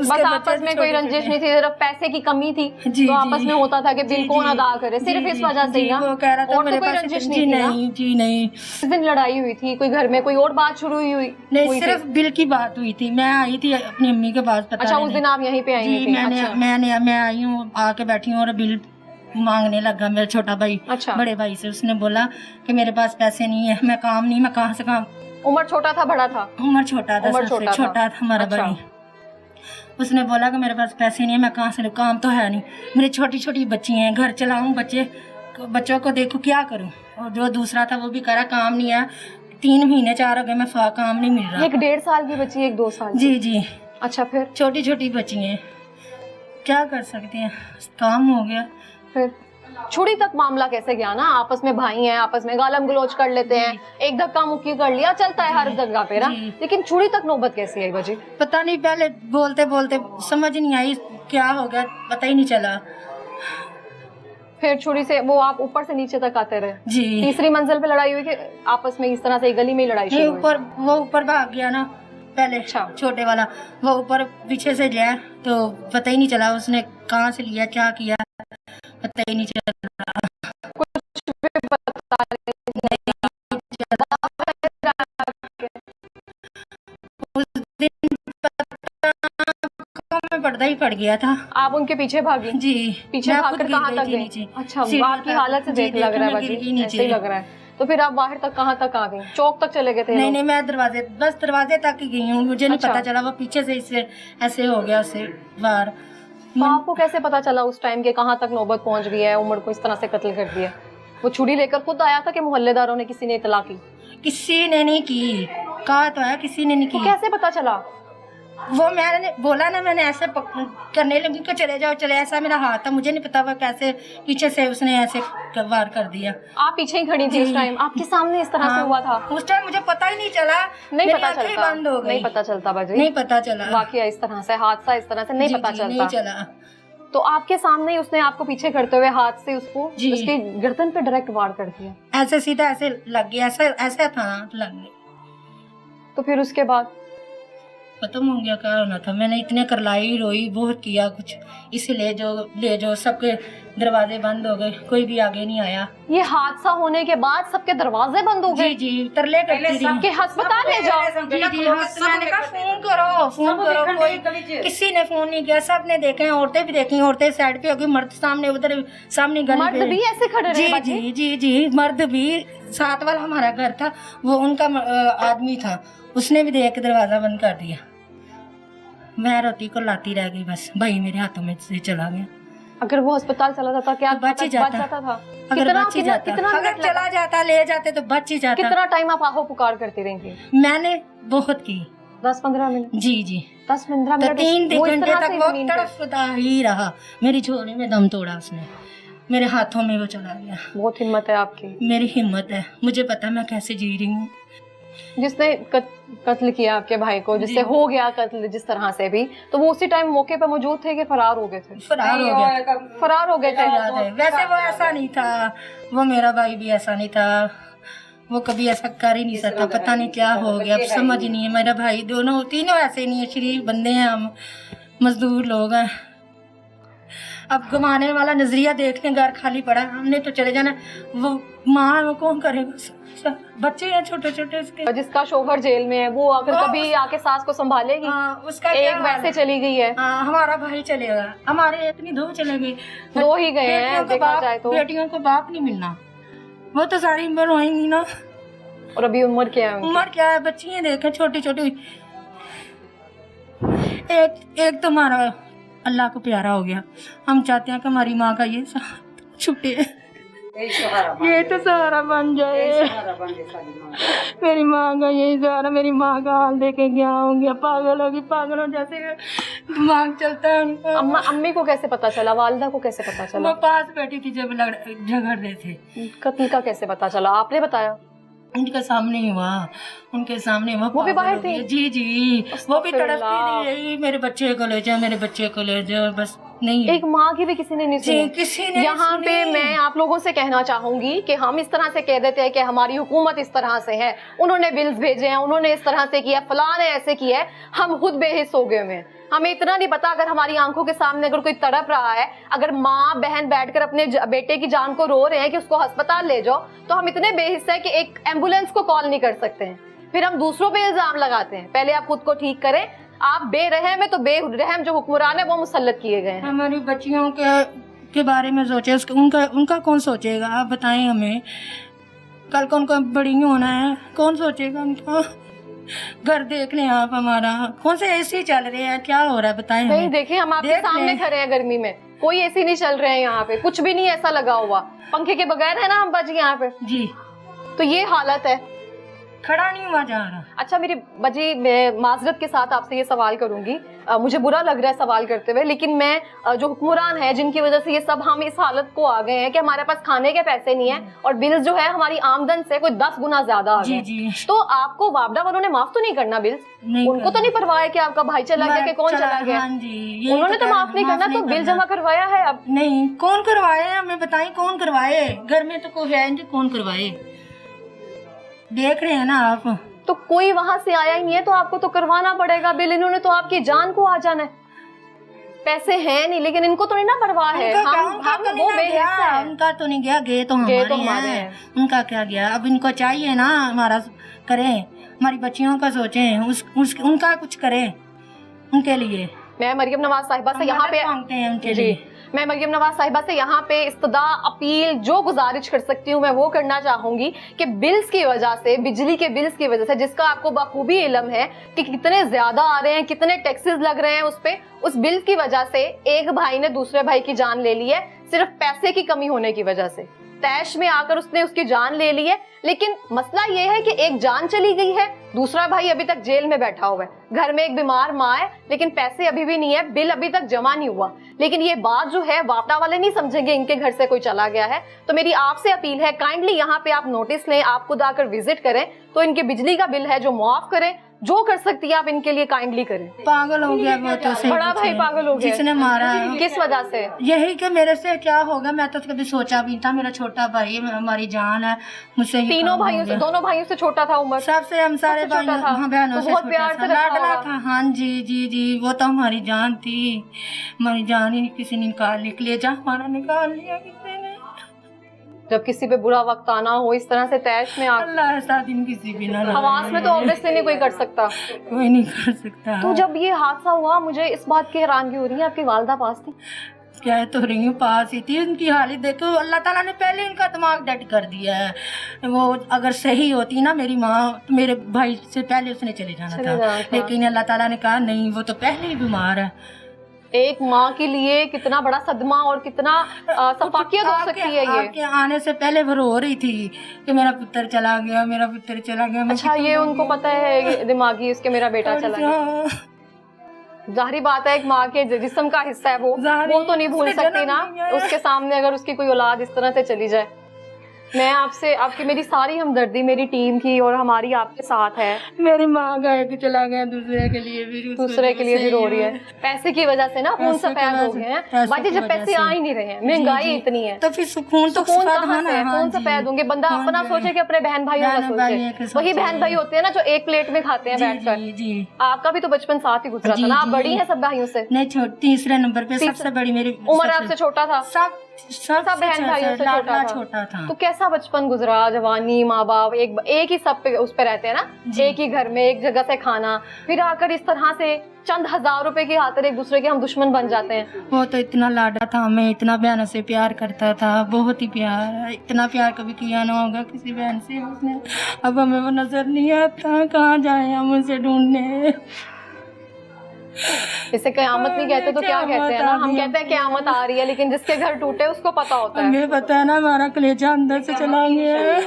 बस आपस में कोई रंजिश नहीं थी, सिर्फ पैसे की कमी थी, जी, तो आपस जी। में होता था कि बिल जी, कौन जी। अदा करे, सिर्फ जी, इस जी, वजह से ही जी, ना? वो कह रहा था और तो मेरे कोई पास रंजिश जी नहीं थी ना? नहीं, जी नहीं, इस दिन लड़ाई हुई थी, कोई घर में कोई और बात शुरू हुई नहीं हुई सिर्फ थी? बिल की बात हुई थी। मैं आई थी अपनी अम्मी के पास, पता अच्छा, उस नहीं। दिन आप यहीं पे आई जी थी? मैं आई हूँ, आके बैठी हूँ और बिल मांगने लगा मेरा छोटा भाई, अच्छा। बड़े भाई से। उसने बोला कि मेरे पास पैसे नहीं है, मैं काम नहीं, मैं कहाँ से काम। उम्र छोटा था बड़ा था? उम्र छोटा था, उम्र सबसे छोटा था। छोटा था हमारा अच्छा। भाई। उसने बोला कि मेरे पास पैसे नहीं है, मैं कहाँ से लूँ, काम तो है नहीं, मेरी छोटी छोटी बच्ची हैं, घर चलाऊँ, बच्चों को देखो, क्या करूँ। और जो दूसरा था वो भी कह रहा काम नहीं है, 3 महीने 4 हो गए, मैं काम नहीं मिल रहा। एक 1.5 साल की बच्ची, 1-2 साल की? जी जी, अच्छा, फिर? छोटी छोटी बच्ची हैं, क्या कर सकते हैं, काम हो गया। फिर छुरी तक मामला कैसे गया ना? आपस में भाई हैं, आपस में गालम गलोच कर लेते हैं, एक धक्का मुक्की कर लिया, चलता है हर जगह पे ना, जी। लेकिन छुरी तक नौबत कैसी आई बाजी? पता नहीं, पहले बोलते बोलते समझ नहीं आई क्या हो गया, पता ही नहीं चला। फिर छुरी से वो आप ऊपर से नीचे तक आते रहे? जी, तीसरी मंजिल पे लड़ाई हुई कि आपस में इस तरह से गली में ही लड़ाई नहीं शुरू हुई? ऊपर, वो ऊपर भाग गया ना पहले, अच्छा। छोटे वाला, वो ऊपर पीछे से गया तो पता ही नहीं चला उसने कहाँ से लिया, क्या किया, पता ही नहीं चला। उस दिन पता में पर्दा ही पड़ गया था। आप उनके पीछे भागी? जी, पीछे मैं भागकर खुद कहाँ गिर तक गई थी गई? नीचे। अच्छा, सीढ़ी आपकी पर। हालत से जी, देख लग रहा है मैं गिर बाजी, गई ऐसे ही नीचे। लग रहा है। तो फिर आप बाहर तक कहाँ तक आ गई? चौक तक चले गए थे? नहीं लोग? नहीं, मैं दरवाजे तक ही गई हूँ, मुझे नहीं अच्छा। पता चला, वो पीछे से इससे ऐसे हो गया उससे बाहर। तो आपको कैसे पता चला उस टाइम के कहाँ तक नौबत पहुंच गई है, उमर को इस तरह से कत्ल कर दिया? वो छुरी लेकर खुद आया था कि मोहल्लेदारों ने किसी ने इतला की? किसी ने नहीं की, कहा तो है किसी ने नहीं तो की। कैसे पता चला? वो मैंने बोला ना, मैंने ऐसे करने लगी कि चले जाओ चले, ऐसा मेरा हाथ था, मुझे नहीं पता वो कैसे पीछे से उसने ऐसे वार कर दिया। आप पीछे ही खड़ी थी उस टाइम, आपके सामने इस तरह से हुआ था? उस टाइम मुझे पता ही नहीं चला, नहीं मेरी पता आंखें चलता, बंद हो गई, नहीं पता चलता बाजी, नहीं पता चला, वाकया इस तरह से, हादसा इस तरह से नहीं जी, पता जी, चलता। नहीं चला। तो आपके सामने ही उसने आपको पीछे करते हुए हाथ से उसको जी। उसकी गर्दन पे डायरेक्ट वार कर दिया? ऐसे सीधा ऐसे लग गया, ऐसा था लग गया। तो फिर उसके बाद खत्म हो गया, क्या होना था। मैंने इतने करलाई रोई, बहुत किया कुछ, इसे ले जाओ, सबके दरवाजे बंद हो गए, कोई भी आगे नहीं आया। ये हादसा होने के बाद सबके दरवाजे बंद हो गए? जी जी, तरले करती थी कि अस्पताल ले जाओ? जी जी, मैंने कहा फोन करो, कोई किसी ने फोन नहीं किया, सब ने देखे, औरतें भी देखी, औरतें साइड पे होगी, मर्द सामने उधर सामने गली मर्द पे। भी ऐसे खड़े रहे? जी बाजी? जी जी जी, मर्द भी, साथ वाला हमारा घर था, वो उनका आदमी था, उसने भी देख के दरवाजा बंद कर दिया। मैं रोटी को लाती रह गई, बस भाई मेरे हाथों में से चला गया। अगर वो अस्पताल चला जाता क्या तो बच ही जाता था? अगर कितना बच ही जाता, कितना अगर मिनट लगा? चला जाता, ले जाते तो बच ही जाता। कितना टाइम आप आहो पुकार करती रही थी? मैंने बहुत की, 10-15 मिनट? जी जी, 10-15 तो मिनट 3 वो इस घंटे तरह तक से वो जमीन पे- तड़फता ही रहा, मेरी झोली में दम तोड़ा उसने। मेरे हाथों में वो चला गया। बहुत हिम्मत है आपकी। मेरी हिम्मत है, मुझे पता है मैं कैसे जी रही हूँ। जिसने कत्ल किया आपके भाई को, जिससे हो गया कत्ल जिस तरह से भी, तो वो उसी टाइम मौके पर मौजूद थे कि फरार हो गए थे? फरार हो गया। फरार हो गए थे। याद है। वैसे वो ऐसा नहीं था, वो मेरा भाई भी ऐसा नहीं था, वो कभी ऐसा कर ही नहीं सकता। पता नहीं क्या हो गया, अब समझ नहीं है। मेरा भाई दोनों तीनों ऐसे नहीं है, शरीफ बंदे हैं, हम मजदूर लोग हैं। अब कमाने वाला नजरिया देखने घर खाली पड़ा है, हमने तो चले जाना। वो माँ वो कौन करेगा, बच्चे हैं छोटे छोटे उसके। जिसका शोहर जेल में है वो अगर कभी आके सास को संभालेगी? हाँ, उसका एक क्या वैसे चली गई है। हाँ, हमारा भाई चलेगा, हमारे इतनी दो चले गए, दो ही गए हैं बेटियों को देखा बाप- जाए तो। बेटियों को बाप नहीं मिलना, वो तो सारी उम्र रोएंगी ना। और अभी उम्र क्या है उनकी? उम्र क्या है, बच्ची है देखे छोटी छोटी। एक तो हमारा अल्लाह को प्यारा हो गया। हम चाहते हैं कि हमारी माँ का ये छुटे, ये तो सहारा बन जाए। मेरी माँ का यही सहारा, मेरी माँ का हाल देखे क्या हो गया, पागल होगी, पागल हो जैसे दिमाग चलता है उनका। अम्मी को कैसे पता चला, वालिदा को कैसे पता चला? वो पास बैठी थी जब झगड़ रहे थे। कत्ल का कैसे पता चला, आपने बताया? उनके सामने ही हुआ, उनके सामने हुआ। वो भी बाहर पागल हो थी? गई। जी जी, वो भी तड़पती थी, यही मेरे बच्चे को ले जाओ, मेरे बच्चे को ले जाओ, बस नहीं। एक माँ की भी किसी ने नहीं जी, सुनी। किसी ने यहाँ सुनी। पे मैं आप लोगों से कहना चाहूंगी कि हम इस तरह से कह देते हैं कि हमारी हुकूमत इस तरह से है, उन्होंने बिल्स भेजे हैं, उन्होंने इस तरह से किया, फलां ने ऐसे किया है, हम खुद बेहिस हो गए हैं। हमें इतना नहीं पता, अगर हमारी आंखों के सामने अगर कोई तड़प रहा है, अगर माँ बहन बैठकर अपने बेटे की जान को रो रहे हैं कि उसको अस्पताल ले जाओ, तो हम इतने बेहिस हैं कि एक एम्बुलेंस को कॉल नहीं कर सकते हैं। फिर हम दूसरों पे इल्जाम लगाते हैं। पहले आप खुद को ठीक करें। आप बेरहम है तो बेरहम जो हुक्मरान है वो मुसल्लत किए गए हैं। हमारी बच्चियों के बारे में सोचे, उनका कौन सोचेगा, आप बताएं हमें। कल को उनका बड़ी होना है, कौन सोचेगा उनका? घर देख लें आप, हमारा कौन से एसी चल रहे हैं, क्या हो रहा है बताएं नहीं हमें। देखिए, हम आपके देख सामने लें। खड़े हैं गर्मी में, कोई एसी नहीं चल रहे हैं यहाँ पे, कुछ भी नहीं ऐसा लगा हुआ, पंखे के बगैर है ना हम बाजी यहाँ पे। जी, तो ये हालत है। खड़ा नहीं हुआ जा रहा। अच्छा मेरी बाजी, मैं माजरत के साथ आपसे ये सवाल करूंगी, मुझे बुरा लग रहा है सवाल करते हुए, लेकिन मैं जो हुक्मरान है जिनकी वजह से ये सब हम इस हालत को आ गए हैं कि हमारे पास खाने के पैसे नहीं है और बिल्स जो है हमारी आमदन से कोई 10 गुना ज्यादा आ जी गए। जी, तो आपको वापडा वालों ने माफ तो नहीं करना बिल्स? नहीं उनको तो नहीं परवाह है कि आपका भाई चला गया कि कौन चला गया? हाँ जी, यही उन्होंने तो कह- माफ नहीं करना, तो बिल जमा करवाया है अब? नहीं, कौन करवाए हमें बताएं, कौन करवाए? घर में तो कोई है नहीं, कौन करवाए? देख रहे हैं ना आप। तो कोई वहां से आया ही नहीं है, तो आपको तो करवाना पड़ेगा बिल। इन्होंने तो आपकी जान को आ जाना है। पैसे हैं नहीं, लेकिन इनको तो नहीं ना परवाह है। उनका हम तो वो नहीं बेहिस्सा गया, है। उनका तो नहीं गया, गए तो गए तो हमारे हमारे हैं। हैं। उनका क्या गया? अब इनको चाहिए ना हमारा करें, हमारी बच्चियों का सोचें, उनका कुछ करें उनके लिए। मैं मरियम नवाज साहिबा से हम यहाँ पे मदद मांगते हैं उनके जी, लिए। मैं मरियम नवाज साहिबा से यहाँ पे इस्तदा अपील जो गुजारिश कर सकती हूँ मैं वो करना चाहूंगी कि बिल्स की वजह से, बिजली के बिल्स की वजह से, जिसका आपको बखूबी इल्म है कि कितने ज्यादा आ रहे हैं, कितने टैक्सेस लग रहे हैं उस पे, उस बिल की वजह से एक भाई ने दूसरे भाई की जान ले ली है, सिर्फ पैसे की कमी होने की वजह से। तैश में आकर उसने उसकी जान ले ली है, लेकिन मसला ये है कि एक जान चली गई है, दूसरा भाई अभी तक जेल में बैठा हुआ है, घर में एक बीमार माँ है, लेकिन पैसे अभी भी नहीं है, बिल अभी तक जमा नहीं हुआ। लेकिन ये बात जो है वापडा वाले नहीं समझेंगे इनके घर से कोई चला गया है। तो मेरी आपसे अपील है, काइंडली यहाँ पे आप नोटिस लें, आप खुद आकर विजिट करें, तो इनके बिजली का बिल है जो मुआफ करें, जो कर सकती है आप इनके लिए काइंडली करें। पागल हो गया वो तो, सही बड़ा भाई पूछे। पागल हो गया। जिसने मारा है। किस वजह से? यही कि मेरे से क्या होगा, मैं तो कभी सोचा भी नहीं था। मेरा छोटा भाई है, हमारी जान है, मुझसे ये तीनों काम हो भाइयों से, गया। दोनों भाइयों से छोटा था उम्र? सबसे हम सारे सबसे छोटा भाइयों था। हाँ, बहनों तो से बहुत छोटा प्यार था, से रखा लाडला होगा। था। हाँ जी जी जी, वो तो हमारी जान थी, हमारी जान ही किसी ने निकाल ले जा, हमारा निकाल लिया किसी ने। जब किसी पे बुरा वक्त आना हो इस तरह से तैश में आ, अल्लाह ऐसा दिन किसी भी ना हवास में तो ऑब्वियसली नहीं कोई कर सकता। कोई नहीं कर सकता। तो जब ये हादसा हुआ, मुझे इस बात की हैरानगी हो रही है, आपकी वालदा पास थी? कह तो रही हूँ पास ही थी। उनकी हालत देखो, अल्लाह ताला ने पहले इनका दिमाग डेड कर दिया है। वो अगर सही होती ना मेरी माँ, तो मेरे भाई से पहले उसने चले जाना था, लेकिन अल्लाह ताला ने कहा नहीं, वो तो पहले ही बीमार है। एक माँ के लिए कितना बड़ा सदमा और कितना सफाकियत हो सकती है ये। आपके आने से पहले वो रो रही थी कि मेरा पुत्र चला गया, मेरा पुत्र चला गया। अच्छा, ये उनको पता है दिमागी उसके मेरा बेटा चला गया। जाहिर बात है, एक माँ के जिस्म का हिस्सा है वो तो नहीं भूल सकती ना, उसके सामने अगर उसकी कोई औलाद इस तरह से चली जाए। मैं आपसे आपकी मेरी सारी हमदर्दी मेरी टीम की और हमारी आपके साथ है। मेरी माँ गए कि चला गया दूसरे के लिए भी रो रही है। पैसे की वजह से ना खून सफेद हो गए हैं बाजी, जब पैसे आ ही नहीं रहे हैं, महंगाई इतनी है तो फिर सुकून कहाँ से है? खून सफेद होंगे। बंदा अपना सोचे कि अपने बहन भाइयों का सोचे। वही बहन भाई होते हैं ना जो एक प्लेट में खाते हैं बैठकर। आपका भी तो बचपन साथ ही गुजरा था ना, आप बड़ी हैं सब भाइयों से? नहीं, तीसरे नंबर पे सबसे बड़ी मेरी उम्र आपसे छोटा था, सब बहन भाइयों से छोटा था। तो कैसा बचपन गुजरा, जवानी, माँ बाप एक ही सब पे उस पे रहते हैं ना, एक ही घर में एक जगह से खाना, फिर आकर इस तरह से चंद हजार रुपए की खातिर एक दूसरे के हम दुश्मन बन जाते हैं। वो तो इतना लाडा था, हमें इतना बहनों से प्यार करता था, बहुत ही प्यार, इतना प्यार कभी किया ना होगा किसी बहन से उसने। अब हमें वो नजर नहीं आता, कहाँ जाए हम उसे ढूंढने। इसे कयामत नहीं कहते तो क्या कहते हैं ना, हम कहते हैं कयामत आ रही है, लेकिन जिसके घर टूटे उसको पता होता है। हमें पता है ना, हमारा कलेजा अंदर से चला गया,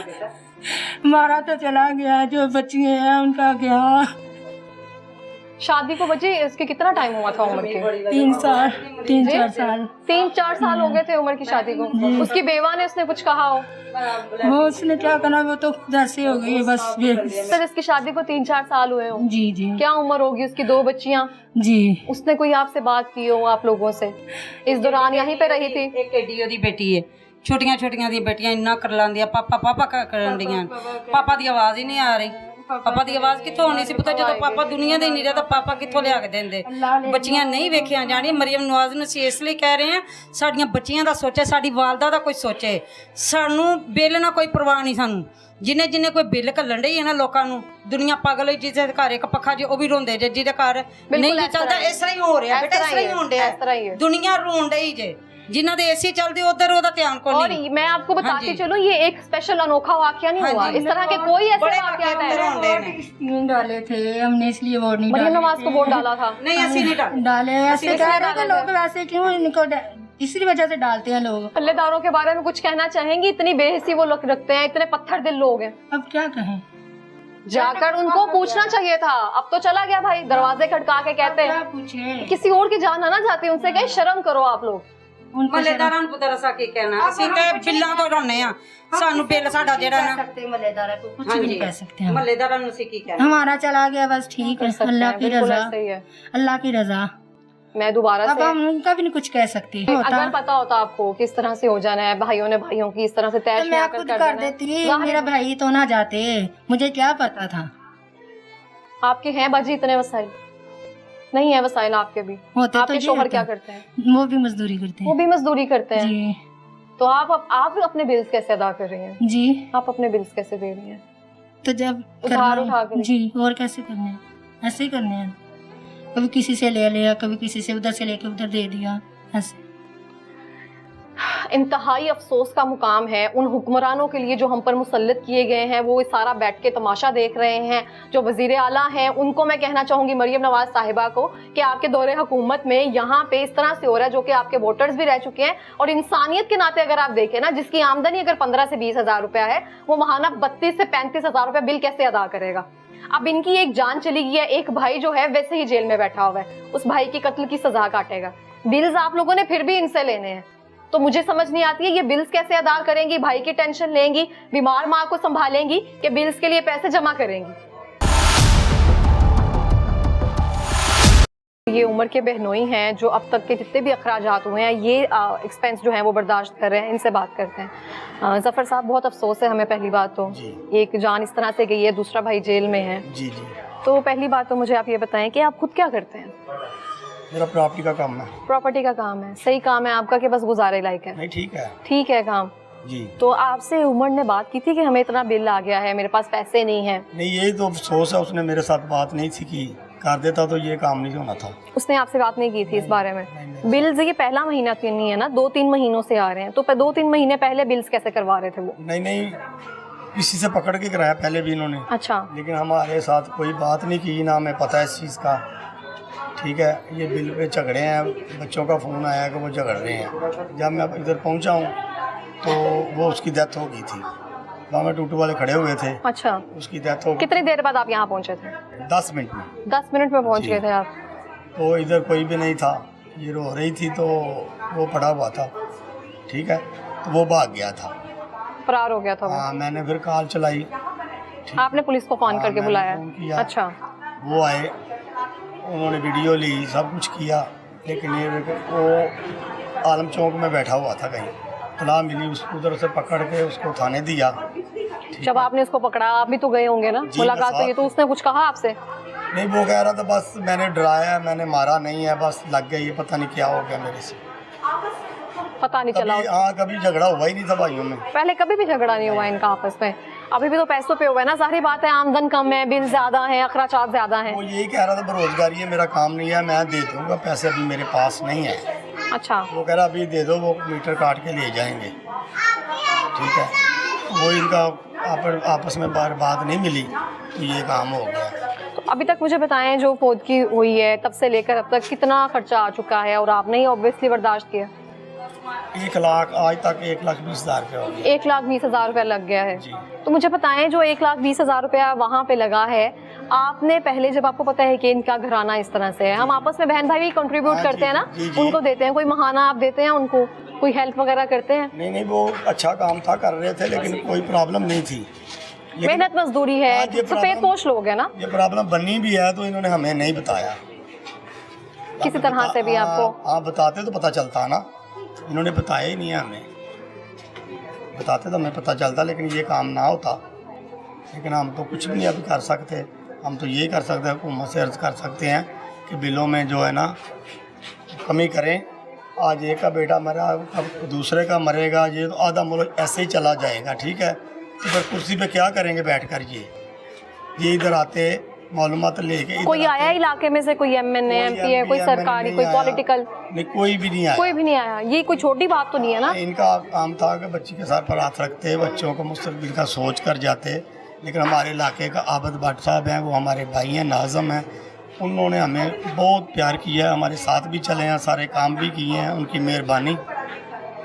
हमारा तो चला गया, जो बच्चे हैं उनका क्या। शादी को बचे इसके कितना टाइम हुआ था उम्र के? 3-4 साल 3-4 साल हो गए थे उम्र की शादी को। उसकी बेवा ने उसने कुछ कहा हो? वो उसने क्या करना, वो तो खुद ऐसे हो गई है बस। सर इसकी शादी को 3-4 साल हुए हो? जी। क्या उम्र होगी उसकी? 2 बच्चियां? जी। उसने कोई आपसे बात की हो आप लोगों से? इस दौरान यहीं पे रही थी? एक एडी ओदी बेटी है, छोटियां दी बेटियां इन्ना कर लांदियां, पापा करन दियां, पापा दी आवाज ही नहीं आ रही। पापा ਦੀ ਆਵਾਜ਼ ਕਿੱਥੋਂ ਆਉਣੀ ਸੀ ਪੁੱਤ, ਜਦੋਂ ਪਾਪਾ ਦੁਨੀਆ ਦੇ ਨਹੀਂ ਰਿਹਾ ਤਾਂ ਪਾਪਾ ਕਿੱਥੋਂ ਲਿਆ ਕੇ ਦਿੰਦੇ। ਬੱਚੀਆਂ ਨਹੀਂ ਵੇਖੀਆਂ ਜਾਣੀਆਂ। ਮਰੀਮ ਨਵਾਜ਼ ਨੂੰ ਅਸੀਂ ਇਸ ਲਈ ਕਹਿ ਰਹੇ ਹਾਂ, ਸਾਡੀਆਂ ਬੱਚੀਆਂ ਦਾ ਸੋਚੇ, ਸਾਡੀ ਵਾਲਦਾ ਦਾ ਕੋਈ ਸੋਚੇ। ਸਾਨੂੰ ਬਿੱਲ ਨਾ ਕੋਈ ਪਰਵਾਹ ਨਹੀਂ ਸਾਨੂੰ। ਜਿੰਨੇ ਕੋਈ ਬਿੱਲ ਘੱਲਣ ਡਈ ਹੈ ਨਾ ਲੋਕਾਂ ਨੂੰ, ਦੁਨੀਆ ਪਾਗਲ ਹੋਈ। ਜਿਹਦੇ ਘਰ ਇੱਕ ਪੱਖਾ ਜੇ ਉਹ ਵੀ ਰੋਂਦੇ ਜੇ, ਜਿਹਦੇ ਘਰ ਨਹੀਂ ਚੱਲਦਾ। ਇਸ ਤਰ੍ਹਾਂ ਹੀ ਹੋ ਰਿਹਾ ਬੇਟਾ, ਇਸ ਤਰ੍ਹਾਂ ਹੀ ਹੋਣ ਡਿਆ। ਦੁਨੀਆ ਰੋਣ ਡਈ ਜੇ, जिन्हों दे एसी चलते उधर ओदा ध्यान को नहीं। और मैं आपको बताती चलूं, ये एक स्पेशल अनोखा वाकया नहीं हुआ, इस तरह के कोई ऐसे वाकयात हैं। डाले थे हमने, इसलिए वोट नहीं डाले। मरियम नवाज को वोट डाला था? नहीं, ऐसे नहीं डाले। ऐसे कह रहे हैं लोग, वैसे क्यों इनको इसी वजह से डालते हैं लोग। पल्लेदारों के बारे में कुछ कहना चाहेंगी? इतनी बेहिसी वो लोग रखते हैं, इतने पत्थर दिल लोग हैं। अब क्या कहें, जाकर उनको पूछना चाहिए था। अब तो चला गया भाई, दरवाजे खटका के कहते हैं किसी और की जान ना जाती, उनसे कहीं शर्म करो आप लोग। ਮਹੱਲੇਦਾਰਾਂ ਨੂੰ ਪਤਾ ਰਸਾ ਕੀ ਕਹਿਣਾ, ਅਸੀਂ ਤੇ ਬਿੱਲਾਂ ਤੋਂ ਡਰਨੇ ਆ। ਸਾਨੂੰ ਬਿੱਲ ਸਾਡਾ ਜਿਹੜਾ ਨਾ मलेदारा को कुछ भी नहीं कह सकते हम। ਮਹੱਲੇਦਾਰਾਂ ਨੂੰ ਅਸੀਂ ਕੀ ਕਹਿਣਾ। हमारा चला गया बस, ठीक है, अल्लाह की रजा, अल्लाह की रजा। मैं दोबारा अब हम उनका भी नहीं कुछ कह सकते। अगर पता होता आपको किस तरह से हो जाना है, भाइयों ने भाइयों की इस तरह से तय मैं खुद कर देती, मेरा भाई तो ना जाते, मुझे क्या पता था। आपके हैं बाजी इतने वसाइल? नहीं है वसाइल आपके भी? होते आपके तो शोहर क्या करते हैं? वो भी मजदूरी करते हैं। वो भी मजदूरी करते हैं जी। तो आप अपने बिल्स कैसे अदा कर रही हैं? जी। आप अपने बिल्स कैसे दे रही हैं? तो जब उधार उठा कर? जी। और कैसे करने हैं, ऐसे ही करने हैं। कभी किसी से ले लिया, कभी किसी से उधर से लेके उधर दे दिया, ऐसे। इंतहाई अफसोस का मुकाम है उन हुक्मरानों के लिए जो हम पर मुसल्लत किए गए हैं। वो सारा बैठ के तमाशा देख रहे हैं। जो वजीर आला हैं उनको मैं कहना चाहूँगी, मरियम नवाज साहिबा को, कि आपके दौरे हुकूमत में यहाँ पे इस तरह से हो रहा है, जो कि आपके वोटर्स भी रह चुके हैं। और इंसानियत के नाते अगर आप देखें ना, जिसकी आमदनी अगर 15 से 20 हज़ार रुपया है, वो महाना 32 से 35 हज़ार रुपया बिल कैसे अदा करेगा? अब इनकी एक जान चली गई है, एक भाई जो है वैसे ही जेल में बैठा हुआ है, उस भाई की कत्ल की सजा काटेगा। बिल्स आप लोगों ने फिर भी इनसे लेने हैं, तो मुझे समझ नहीं आती है ये बिल्स कैसे अदा करेंगी? भाई की टेंशन लेंगी, बीमार माँ को संभालेंगी, कि बिल्स के लिए पैसे जमा करेंगी? ये उम्र के बहनोई हैं जो अब तक के जितने भी अखराजात हुए हैं, ये एक्सपेंस जो हैं वो बर्दाश्त कर रहे हैं। इनसे बात करते हैं। जफर साहब, बहुत अफसोस है हमें। पहली बात तो एक जान इस तरह से गई है, दूसरा भाई जेल में है। जी। तो पहली बात तो मुझे आप ये बताएं कि आप खुद क्या करते हैं? मेरा प्रॉपर्टी का काम है। प्रॉपर्टी का काम है, सही काम है आपका कि बस गुजारे लायक है? नहीं, ठीक है। ठीक है काम जी। तो आपसे उमर ने बात की थी कि हमें इतना बिल आ गया है, मेरे पास पैसे नहीं है? नहीं, यही तो अफसोस है, उसने मेरे साथ बात नहीं थी की, कर देता तो ये काम नहीं होना था। उसने आपसे बात नहीं की थी इस बारे में? बिल्स ये पहला महीना तो नहीं है ना, 2-3 महीनों से आ रहे हैं, तो 2-3 महीने पहले बिल्स कैसे करवा रहे थे वो? नहीं, किसी से पकड़ के कराया पहले भी इन्होंने। अच्छा। लेकिन हमारे साथ कोई बात नहीं की, ना हमें पता है इस चीज़ का। ठीक है, ये बिल पे झगड़े हैं, बच्चों का फ़ोन आया कि वो झगड़ रहे हैं। जब मैं इधर पहुंचा हूँ तो वो उसकी डेथ हो गई थी, वहाँ में टूटू वाले खड़े हुए थे। अच्छा। उसकी डेथ हो गई। कितनी देर बाद आप यहाँ पहुँचे थे? 10 मिनट में। 10 मिनट में पहुँच गए थे आप? तो इधर कोई भी नहीं था, ये रो रही थी तो वो पड़ा हुआ था, ठीक है, तो वो भाग गया था। फरार हो गया था वो। हाँ, मैंने फिर कॉल चलाई, आपने पुलिस को फोन हाँ, करके मैंने बुलाया? फोन किया। अच्छा, वो आए, उन्होंने वीडियो ली, सब कुछ किया, लेकिन ये वो आलम चौक में बैठा हुआ था कहीं, तला मिली, उसको उधर से पकड़ के उसको थाने दिया। ठीक जब है। आपने उसको पकड़ा आप भी तो गए होंगे ना जी, मुलाकात मैं हुई, तो उसने कुछ कहा आपसे? नहीं, वो कह रहा था बस मैंने डराया, मैंने मारा नहीं है, बस लग गया, ये पता नहीं क्या हो गया मेरे से। पता नहीं चला कभी हाँ, कभी झगड़ा हुआ ही नहीं था भाइयों में। पहले कभी भी झगड़ा नहीं हुआ इनका आपस में? अभी भी तो पैसों पे हुआ है ना, सारी बात है, आमदन कम है, बिल ज्यादा है, अखराजात ज्यादा है। वो यही कह रहा था बेरोजगारी है, मेरा काम नहीं है, मैं दे दूंगा, पैसे अभी मेरे पास नहीं है। अच्छा, वो कह रहा अभी दे दो, वो मीटर काट के ले जाएंगे, ठीक है। वो इनका आपस में बात नहीं मिली, तो ये काम हो गया। तो अभी तक मुझे बताएं, जो फौदगी हुई है तब से लेकर अब तक कितना खर्चा आ चुका है और आपने ही ऑब्वियसली बर्दाश्त किया? 1 लाख, आज तक 1,20,000 रुपये हो गया। 1,20,000 रुपया लग गया है। जी। तो मुझे बताएं, जो 1,20,000 रुपया वहाँ पे लगा है, आपने पहले, जब आपको पता है कि इनका घराना इस तरह से है, हम आपस में बहन भाई भी कंट्रीब्यूट हाँ, करते हैं ना, जी, जी। उनको देते हैं, कोई महाना आप देते हैं उनको, कोई हेल्प वगैरह करते हैं? नहीं, वो अच्छा काम था, कर रहे थे, लेकिन कोई प्रॉब्लम नहीं थी। लेकिन मेहनत मजदूरी है, हाँ, ये सफेद प्रॉब्लम- पोश लोग हैं ना, ये प्रॉब्लम बनी भी है तो इन्होंने हमें नहीं बताया। किसी तरह से भी आपको? हाँ, बताते तो पता चलता ना, इन्होंने बताया ही नहीं है हमें। बताते तो हमें पता चलता, लेकिन ये काम ना होता। लेकिन हम तो कुछ भी नहीं अभी कर सकते, हम तो ये कर सकते हैं, हुकूमत से अर्ज कर सकते हैं कि बिलों में जो है ना कमी करें। आज एक का बेटा मरा, अब दूसरे का मरेगा, ये तो आधा मुल्क ऐसे ही चला जाएगा, ठीक है। तो फिर कुर्सी पे क्या करेंगे बैठ कर? ये इधर आते मालूमात लेके इधर कोई आते। आया इलाके में से? कोई एमएनए, एमपी है, कोई MPA सरकारी, नहीं कोई आया। पॉलिटिकल? नहीं, कोई भी नहीं आया। कोई भी नहीं आया। ये कोई छोटी बात तो नहीं है ना? इनका काम था कि बच्ची के सर पर हाथ रखते, बच्चों को मुस्तकबिल का सोच कर जाते। लेकिन हमारे इलाके का आबद भट्ट साहब हैं, वो हमारे भाई हैं, नाज़म हैं, उन्होंने हमें बहुत प्यार किया, हमारे साथ भी चले हैं, सारे काम भी किए हैं, उनकी मेहरबानी,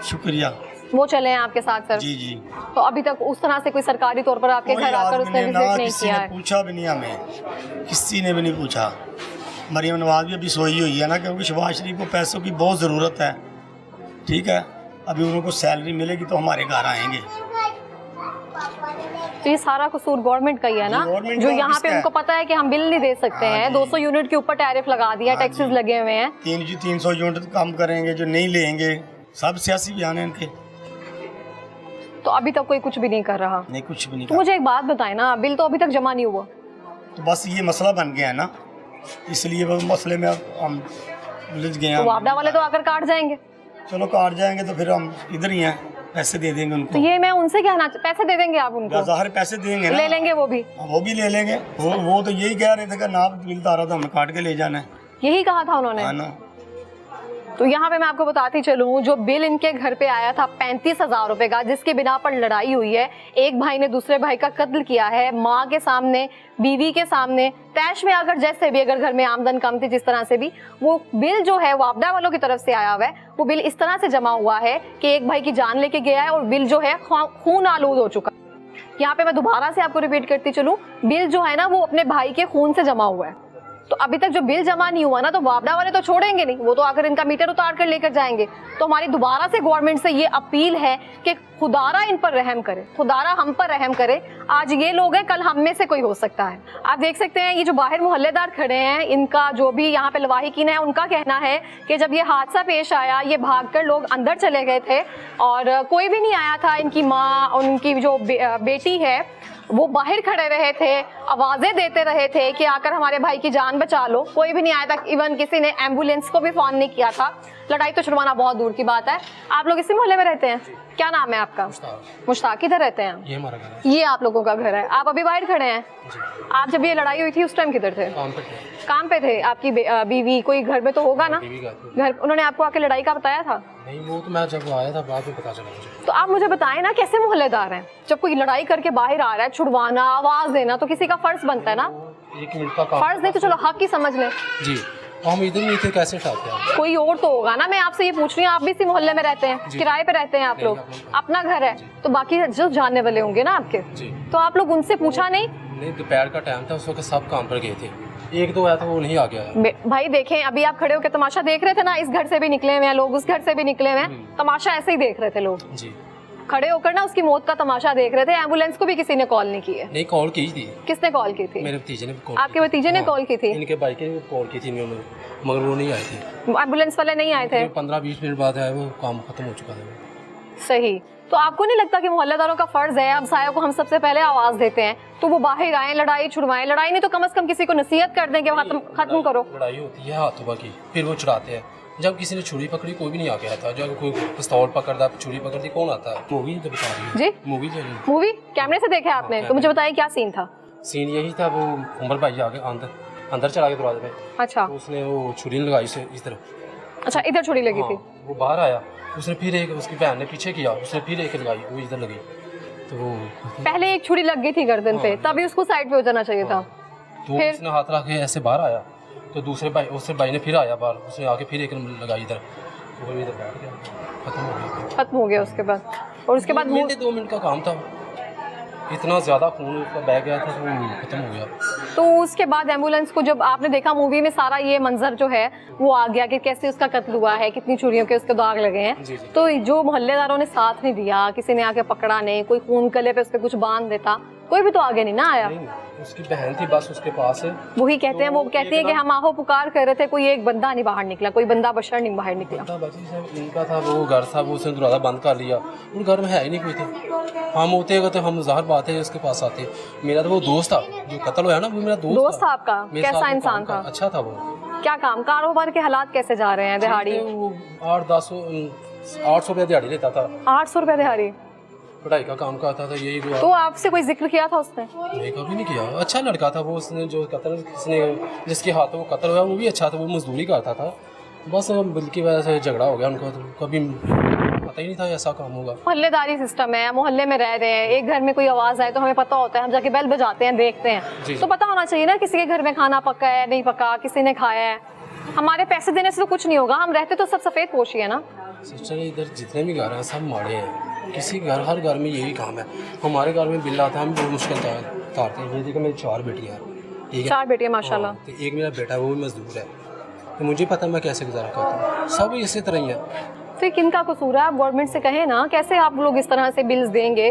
शुक्रिया। वो चले हैं आपके साथ सर? जी जी। तो अभी तक उस तरह से कोई सरकारी तौर पर आपके कोई घर आकर आदमी उसने ने ना विजिट नहीं किसी किया ने है? पूछा भी नहीं हमें, किसी ने भी नहीं पूछा। मरियम नवाज भी अभी सोई हुई है ना, क्योंकि शहबाज शरीफ को पैसों की बहुत ज़रूरत है, ठीक है। अभी उनको सैलरी मिलेगी तो हमारे घर आएंगे। तो ये सारा कसूर गवर्नमेंट का ही है ना, जी, गवर्नमेंट जो का यहाँ पे किसका है? उनको पता है कि हम बिल नहीं दे सकते हाँ हैं, जी। 200 यूनिट के ऊपर टैरिफ लगा दिया, हाँ टैक्सेस जी। लगे हुए हैं। 300 यूनिट कम करेंगे, जो नहीं लेंगे, सब सियासी बयान है इनके। तो अभी तक कोई कुछ भी नहीं कर रहा। नहीं, कुछ भी नहीं तो कर। मुझे एक बात बताएं ना, बिल तो अभी तक जमा नहीं हुआ। तो बस ये मसला बन गया है ना, इसलिए वो मसले में अब हम उलझ गए तो हैं। वापडा वाले तो आकर काट जाएंगे। चलो काट जाएंगे तो फिर हम इधर ही हैं, पैसे दे देंगे तो उनको। ये मैं उनसे कहना, पैसे दे देंगे आप उनको? ज़ाहिर पैसे देंगे ना, ले लेंगे वो भी? वो भी ले लेंगे। वो तो यही कह रहे थे कि ना बिल तारा तो हमें काट के ले जाना है। यही कहा था उन्होंने? हाँ ना। तो यहाँ पे मैं आपको बताती चलूँ, जो बिल इनके घर पे आया था 35,000 रुपए का, जिसके बिना पर लड़ाई हुई है, एक भाई ने दूसरे भाई का कत्ल किया है, माँ के सामने, बीवी के सामने, तैश में आकर, जैसे भी अगर घर में आमदन कम थी जिस तरह से भी, वो बिल जो है वो आपदा वालों की तरफ से आया हुआ है। वो बिल इस तरह से जमा हुआ है कि एक भाई की जान लेके गया है और बिल जो है खून आलूद हो चुका। यहाँ पे मैं दोबारा से आपको रिपीट करती चलूँ, बिल जो है ना वो अपने भाई के खून से जमा हुआ है। तो अभी तक जो बिल जमा नहीं हुआ ना, तो वापडा वाले तो छोड़ेंगे नहीं, वो तो आकर इनका मीटर उतार कर लेकर जाएंगे। तो हमारी दोबारा से गवर्नमेंट से ये अपील है कि खुदारा इन पर रहम करे, खुदारा हम पर रहम करे। आज ये लोग हैं, कल हम में से कोई हो सकता है। आप देख सकते हैं, ये जो बाहर मोहल्लेदार खड़े हैं, इनका जो भी यहाँ पे लवाहिकीन है, उनका कहना है कि जब ये हादसा पेश आया, ये भागकर लोग अंदर चले गए थे और कोई भी नहीं आया था। इनकी माँ और उनकी जो बेटी है वो बाहर खड़े रहे थे, आवाजें देते रहे थे कि आकर हमारे भाई की जान बचा लो। कोई भी नहीं आया था, इवन किसी ने एम्बुलेंस को भी फोन नहीं किया था। लड़ाई तो छुड़वाना बहुत दूर की बात है। आप लोग इसी मोहल्ले में रहते हैं? क्या नाम है आपका? मुश्ताक। किधर रहते हैं? ये हमारा घर है। ये आप लोगों का घर है। आप अभी बाहर खड़े हैं? आप जब ये लड़ाई हुई थी उस टाइम किधर थे? काम पे थे। काम पे थे। आपकी बीवी कोई घर में तो होगा ना? बीवी का थी। घर, उन्होंने आपको आके लड़ाई का बताया था? नहीं, वो तो मैं जब आया था बाद में पता चला मुझे। तो आप मुझे बताएं ना, कैसे मोहल्लेदार हैं? जब कोई लड़ाई करके बाहर आ रहा है, छुड़वाना, आवाज देना तो किसी का फर्ज बनता है ना? 1 मिनट का काम। फर्ज नहीं तो चलो हक ही समझ लें। जी, हम इधर नहीं थे, कैसे उठाते हैं? कोई और तो होगा ना। मैं आपसे ये पूछ रही हूँ, आप भी इसी मोहल्ले में रहते हैं, किराए पे रहते हैं आप लोग? अपना घर है तो बाकी जो जानने वाले होंगे ना आपके, जी। तो आप लोग उनसे पूछा नहीं? नहीं, दोपहर का टाइम था, उस वक्त सब काम पर गए थे। एक दो आया था वो नहीं आ गया। भाई देखें, अभी आप खड़े होकर तमाशा देख रहे थे ना, इस घर से भी निकले हुए हैं लोग, उस घर से भी निकले हुए हैं, तमाशा ऐसे ही देख रहे थे लोग जी, खड़े होकर ना, उसकी मौत का तमाशा देख रहे थे। एम्बुलेंस को भी किसी ने कॉल नहीं की है? नहीं कॉल की थी, किसने कॉल की थी? मेरे भतीजे ने कॉल। आपके भतीजे ने कॉल की थी? इनके भाई ने कॉल की थी इन्होंने, मगर वो नहीं आए थे। एम्बुलेंस वाले नहीं आए थे? 15-20 मिनट बाद आए, वो काम खत्म हो चुका था। सही। तो आपको नहीं लगता कि मोहल्लेदारों का फर्ज है, अब सायों को हम सबसे पहले आवाज देते हैं तो वो बाहर आए, लड़ाई छुड़वाएं? लड़ाई नहीं तो कम से कम किसी को नसीहत कर दें कि खत्म करो। लड़ाई होती है हाथों की, फिर वो छुड़ाते हैं। जब किसी ने छुरी पकड़ी कोई भी नहीं आ गया था, जब कोई पिस्तौल पकड़ता छुरी पकड़ती कौन आता है? मूवी तो बता रही है जी, मूवी जो मूवी कैमरे से देखा आपने? तो मुझे बताइए क्या सीन था? सीन यही था, वो उमर भाई आगे अंदर चला गया दरवाजे पे, अच्छा, तो उसने वो छुरी लगाई से इस तरफ। अच्छा, इधर छुरी लगी थी? वो बाहर आया, उसने फिर एक, उसकी बहन ने पीछे किया, उसने फिर एक लगाई, वो इधर लगी, तो वो पहले एक छुरी लग गई थी गर्दन पे, तभी उसको साइड पे हो जाना चाहिए था। तो फिर? उसने हाथ रख के ऐसे बाहर आया, तो दूसरे भाई ने फिर आया बाहर, उसने आके फिर एक लगाई इधर, वो इधर बैठ गया, खत्म हो गया। खत्म हो गया उसके बाद? और उसके बाद 2 मिनट का काम था, इतना ज़्यादा खून उसका बह गया था, तो वो खत्म हो गया। तो उसके बाद एम्बुलेंस को जब आपने देखा मूवी में, सारा ये मंजर जो है वो आ गया कि कैसे उसका कत्ल हुआ है, कितनी चूड़ियों के उसके दाग लगे हैं। जी, जी। तो जो मोहल्लेदारों ने साथ नहीं दिया, किसी ने आके पकड़ा नहीं, कोई खून गले पे उसके कुछ बांध देता, कोई भी तो आगे नहीं ना आया। नहीं, उसकी बहन थी बस उसके पास है। वही कहते हैं, वो कहती है कि हम आहो पुकार कर रहे थे, कोई एक बंदा नहीं बाहर निकला, कोई बंदा बशर नहीं बाहर निकला। बच्ची सब इनका था, वो घर था, वो उसने दरवाज़ा बंद कर लिया, उन घर में है ही नहीं कोई थे। हम होते तो हम ज़ाहिर बात है उसके पास आते। मेरा तो वो दोस्त था जो कत्ल हुआ ना, वो मेरा दोस्त था आपका? मेरे कैसा साथ वो इंसान काम था? अच्छा था वो। क्या काम, कारोबार के हालात कैसे जा रहे हैं? दिहाड़ी 800 रुपया दिहाड़ी लेता था। 800 रुपए दिहाड़ी? पढ़ाई का काम करता था, यही हुआ। तो आपसे कोई जिक्र किया था उसने? नहीं, कभी नहीं किया। अच्छा लड़का था वो, उसने जो कत्ल किसने जिसके हाथों वो कत्ल हुआ वो भी अच्छा था, वो मजदूरी करता था, बस बिल की वजह से झगड़ा हो गया उनका, तो कभी पता ही नहीं था ऐसा काम होगा। मोहल्लेदारी सिस्टम है, मोहल्ले में रह रहे हैं, एक घर में कोई आवाज आए तो हमें पता होता है, हम जाके बेल बजाते हैं, देखते हैं, तो पता होना चाहिए ना किसी के घर में खाना पका है नहीं पका, किसी ने खाया है। हमारे पैसे देने से तो कुछ नहीं होगा, हम रहते तो सब सफेद पोशी है ना। सिस्टर इधर जितने भी घर हैं सब माड़े हैं, किसी घर हर घर में यही काम है। हमारे घर में बिल आता है, हम बहुत मुश्किल तारते हैं। ये देखो मेरी 4 बेटियाँ हैं, ठीक है, 4 बेटियाँ माशाल्लाह। तो एक मेरा बेटा वो भी मजदूर है, तो मुझे पता है मैं कैसे गुजारा करता हूँ, सब इसी तरह ही है। तो किनका कसूर है? आप गवर्नमेंट से कहें ना, कैसे आप लोग इस तरह से बिल्स देंगे?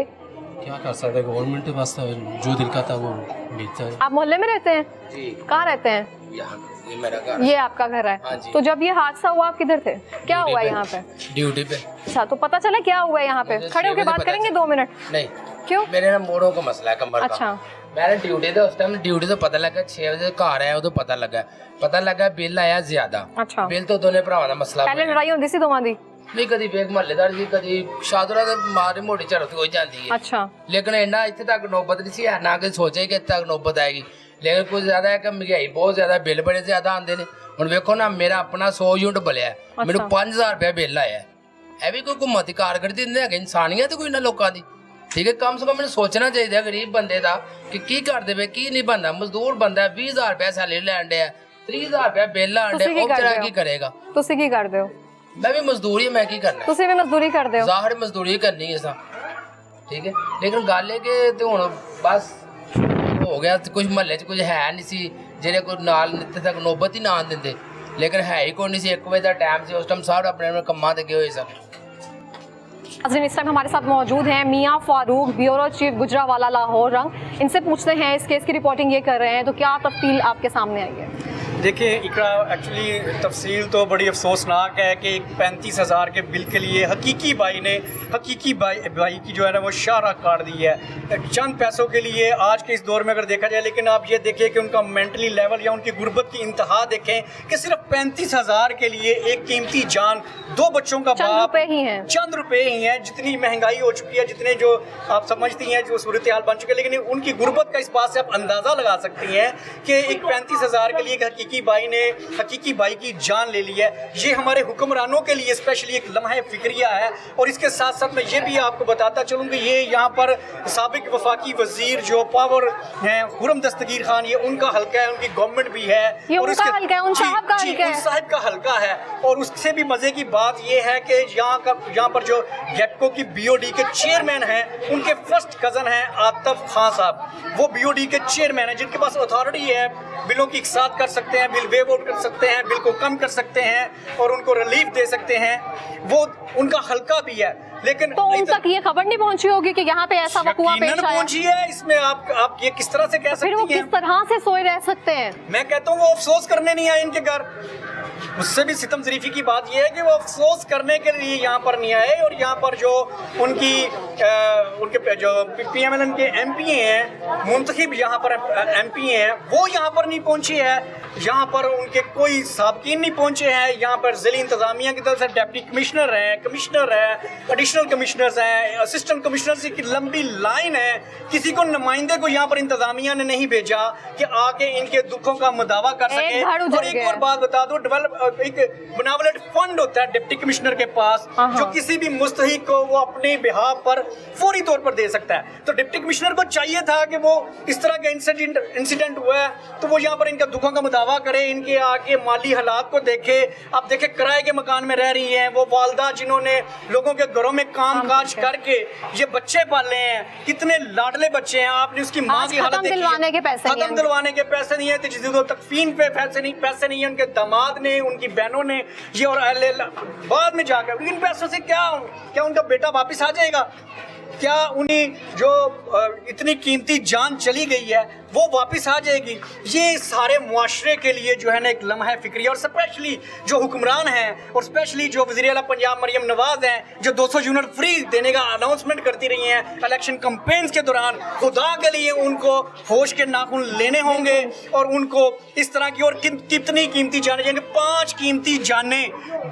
क्या कर सकते हैं, गवर्नमेंट बस जो दिल का था वो भेजता है। आप मोहल्ले में रहते हैं? जी, कहाँ रहते हैं? यहाँ ये मेरा घर। ये आपका घर है? हाँ जी। तो जब ये हादसा हुआ आप किधर थे? क्या हुआ यहाँ पे? ड्यूटी पे। अच्छा, तो पता चला क्या हुआ यहाँ पे? मुझे खड़े होकर 6 बजे बात पता करेंगे चला। 2 मिनट? नहीं, क्यों? मेरे ना मोड़ों का मसला है कमर का। अच्छा। मैंने ड्यूटी थे उस टाइम, ड्यूटी तो पता लगा 6 बजे घर आया, उਦੋਂ पता लगा बिल आया ज्यादा। अच्छा। बिल तो दोनों भरावां दा मसला पहले लड़ाई होती सी दोवां दी? नहीं, कदी वेग महल्लेदार जी, कदी शादरा दे मारी मोटी झड़प हो जाती है। अच्छा। लेकिन इन्ना इत्थे तक नौबत नहीं सी है, ना कि सोचा ही कि इत्थे तक नौबत आएगी। लेकिन कुछ ज्यादा है कि महंगाई बहुत ज्यादा, बिल बड़े ज्यादा आते हैं। ਹੁਣ ਵੇਖੋ ਨਾ, ਮੇਰਾ ਆਪਣਾ 100 ਯੂਨਿਟ ਬਲਿਆ, ਮੈਨੂੰ 5000 ਰੁਪਏ ਬਿੱਲ ਆਇਆ। ਇਹ ਵੀ ਕੋਈ ਘੁੰਮਤੀ ਕਾਰਗਰਦੀ ਨਹੀਂ ਹੈਗੀ, ਇਨਸਾਨੀਅਤ ਕੋਈ ਨਾ ਲੋਕਾਂ ਦੀ, ਠੀਕ ਹੈ। ਕਮ ਸੇ ਕਮ ਮੈਨੂੰ ਸੋਚਣਾ ਚਾਹੀਦਾ ਗਰੀਬ ਬੰਦੇ ਦਾ ਕਿ ਕੀ ਕਰਦੇ ਪਏ, ਕੀ ਨਹੀਂ ਬੰਦਾ। ਮਜ਼ਦੂਰ ਬੰਦਾ 20000 ਰੁਪਏ ਸੈਲਰੀ ਲੈਣ ਡਿਆ, 30000 ਰੁਪਏ ਬਿੱਲ ਆਣ ਡਿਆ, ਉਹ ਵਿਚਾਰਾ ਕੀ ਕਰੇਗਾ? ਤੁਸੀਂ ਕੀ ਕਰਦੇ ਹੋ? ਮੈਂ ਵੀ ਮਜ਼ਦੂਰੀ, ਮੈਂ ਕੀ ਕਰਨਾ? ਤੁਸੀਂ ਵੀ ਮਜ਼ਦੂਰੀ ਕਰਦੇ ਹੋ? ਜ਼ਾਹਿਰ ਮਜ਼ਦੂਰੀ ਕਰਨੀ ਹੈ ਸਾ, ਠੀਕ ਹੈ। ਲੇਕਿਨ ਗੱਲ ਇਹ ਕਿ ਤੇ ਹੁਣ ਬਸ ਹੋ ਗਿਆ, ਤੇ ਕੁਝ ਮਹੱਲੇ 'ਚ ਕੁਝ ਹੈ ਨਹੀਂ ਸੀ ਜਿਹੜੇ ਕੋਈ ਨਾਲ ਇੱਥੇ ਤੱਕ ਨੌਬਤ ਹੀ ਨਾ ਆਉਣ ਦਿੰਦੇ। ਲੇਕਿਨ ਹੈ ਹੀ ਕੋਈ नहीं ਸੀ, 1 बजे का टाइम से, उस टाइम सारे अपने अपने कम्मा ते गए हुए सन। नाज़रीन, इस टाइम हमारे साथ मौजूद हैं मियाँ फारूक, ब्यूरो चीफ गुजरावाला लाहौर रंग। इनसे पूछते हैं इस केस की रिपोर्टिंग ये कर रहे हैं, तो क्या तफ्सील आपके सामने आई है? देखिए इकरा, एक्चुअली तफसील तो बड़ी अफसोसनाक है कि एक 35,000 के बिल के लिए हकीकी भाई की जो है ना वो शाहरा काट दी है चंद पैसों के लिए आज के इस दौर में अगर देखा जाए। लेकिन आप ये देखिए कि उनका मेंटली लेवल या उनकी गुर्बत की इंतहा देखें कि सिर्फ 35,000 के लिए एक कीमती जान, 2 बच्चों का चंद बाप, रुपए ही हैं, चंद रुपए ही हैं। जितनी महंगाई हो चुकी है, जितने जो आप समझती हैं जो सूरत हाल बन चुकी है, लेकिन उनकी गुर्बत का इस बात से आप अंदाज़ा लगा सकती हैं कि एक 35,000 के लिए एक हकीकी हकीकी भाई की जान ले ली है। ये हमारे हुक्मरानों के लिए स्पेशली एक लम्हा फिक्रिया है। और इसके साथ साथ मैं ये भी आपको बताता चलूँ कि ये यहाँ पर साबिक वफाकी वजीर जो पावर हैं खुर्रम दस्तगीर खान, ये उनका हल्का है, उनकी गवर्नमेंट भी है, ये और उनका हल्का है, उन साहब का हल्का है। उन साहब का हल्का है। और उससे भी मजे की बात ये है कि यहाँ पर जो गेटको की BOD के चेयरमैन हैं, उनके फर्स्ट कजन हैं आतिफ खान साहब, वो BOD के चेयरमैन हैं, जिनके पास अथॉरिटी है, बिलों की इकसात कर सकते हैं, बिल वेव आउट कर सकते हैं, बिल को कम कर सकते हैं और उनको रिलीफ दे सकते हैं। वो उनका हल्का भी है। लेकिन तो उन तक ये खबर नहीं पहुंची होगी कि यहाँ पे ऐसा वकुआ पेश आया पहुंची है। इसमें आप ये किस तरह से कह सकती हैं? फिर वो किस तरह से सोए रह सकते हैं? मैं कहता हूँ वो अफसोस करने नहीं आए इनके घर। उससे भी सितम ज़रीफ़ी की बात यह है कि वो अफसोस करने के लिए यहाँ पर नहीं आए। और यहाँ पर जो उनके जो PMLN के MP हैं, मुंतखब यहाँ पर MP हैं, वो यहाँ पर नहीं पहुँचे हैं। यहाँ पर उनके कोई साबकीन नहीं पहुँचे हैं। यहाँ पर ज़िली इंतज़ामिया की तरफ से डिप्टी कमिश्नर हैं, कमिश्नर हैं, एडिशनल कमिश्नर्स हैं, असिस्टेंट कमिश्नर की लंबी लाइन है। किसी को नुमाइंदे को यहाँ पर इंतज़ामिया ने नहीं भेजा कि आके इनके दुखों का मुदावा कर सके। और एक और बात बता दो, एक बनावट फंड होता है डिप्टी कमिश्नर के पास, जो किसी भी मुस्तहिक को वो अपने बिहाफ पर फौरी तौर पर दे सकता है। तो डिप्टी कमिश्नर को चाहिए था कि वो इस तरह का इंसिडेंट हुआ है तो वो यहाँ पर इनका दुखों का मुदावा करे, इनके आगे माली हालात को देखे। अब देखे किराए के मकान में रह रही हैं वो वालदा, जिन्होंने लोगों के घरों में काम काज करके ये बच्चे पाले हैं, कितने लाडले बच्चे हैं। आपने उसकी माँ की हालत देखी, खत्म दिलवाने के पैसे नहीं है, तकफीन पे पैसे नहीं है उनके दामाद ने, उनकी बहनों ने, ये और बाद में जाकर इन पैसों से क्या उनका बेटा वापस आ जाएगा? क्या उन्हें जो इतनी कीमती जान चली गई है वो वापस आ जाएगी? ये सारे मुआशरे के लिए जो है ना एक लम्हा फिक्रिया। और स्पेशली जो हुक्मरान हैं और स्पेशली जो वज़ीर आला पंजाब मरियम नवाज हैं, जो 200 यूनिट फ्री देने का अनाउंसमेंट करती रही हैं इलेक्शन कैंपेन्स के दौरान, खुदा के लिए उनको होश के नाखून लेने होंगे और उनको इस तरह की और कितनी कीमती जाने जाएंगे। 5 कीमती जानें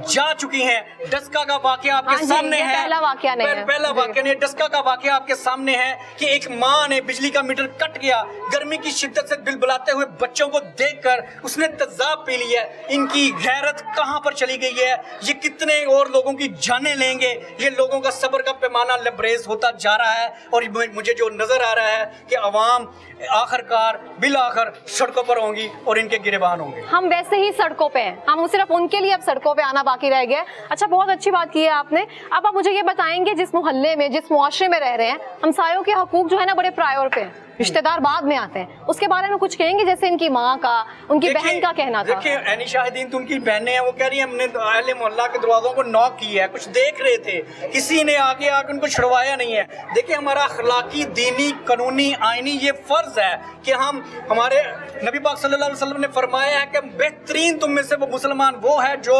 जा चुकी हैं। डस्का का वाकया आपके सामने है, पहला वाकया नहीं, डस्का का वाकया आपके सामने है कि एक माँ ने बिजली का मीटर कट गया, गर्मी की शिद्दत से बिलबिलाते हुए बच्चों को देखकर उसने तेजाब पी लिया। इनकी गैरत कहां पर चली गई है? ये कितने और लोगों की जानें लेंगे? ये लोगों का सब्र का पैमाना लबरेज होता जा रहा है। और मुझे जो नजर आ रहा है कि अवाम आखिरकार बिल आखिर सड़कों पर होंगी और इनके गिरेबान होंगे। हम वैसे ही सड़कों पे हैं, हम सिर्फ उनके लिए अब सड़कों पे आना बाकी रह गया। अच्छा, बहुत अच्छी बात की है आपने। अब आप मुझे ये बताएंगे, जिस मोहल्ले में, जिस मुआशरे में रह रहे हैं, हमसायों के हकूक जो है ना बड़े प्रायोर पे हैं, रिश्तेदार बाद में आते हैं, उसके बारे में कुछ कहेंगे? जैसे इनकी माँ का, उनकी बहन का कहना था। देखिए एनी शाहिदीन तो उनकी बहनें हैं, वो कह रही है हमने अहले मोहल्ला के दरवाजों को नॉक किया है, कुछ देख रहे थे, किसी ने आके उनको छुड़वाया नहीं है। देखिए हमारा अखलाकी, दीनी, कानूनी, आईनी ये फर्ज है कि हम, हमारे नबी पाक सल्लल्लाहु अलैहि वसल्लम ने फरमाया है कि बेहतरीन तुम में से वो मुसलमान वो है जो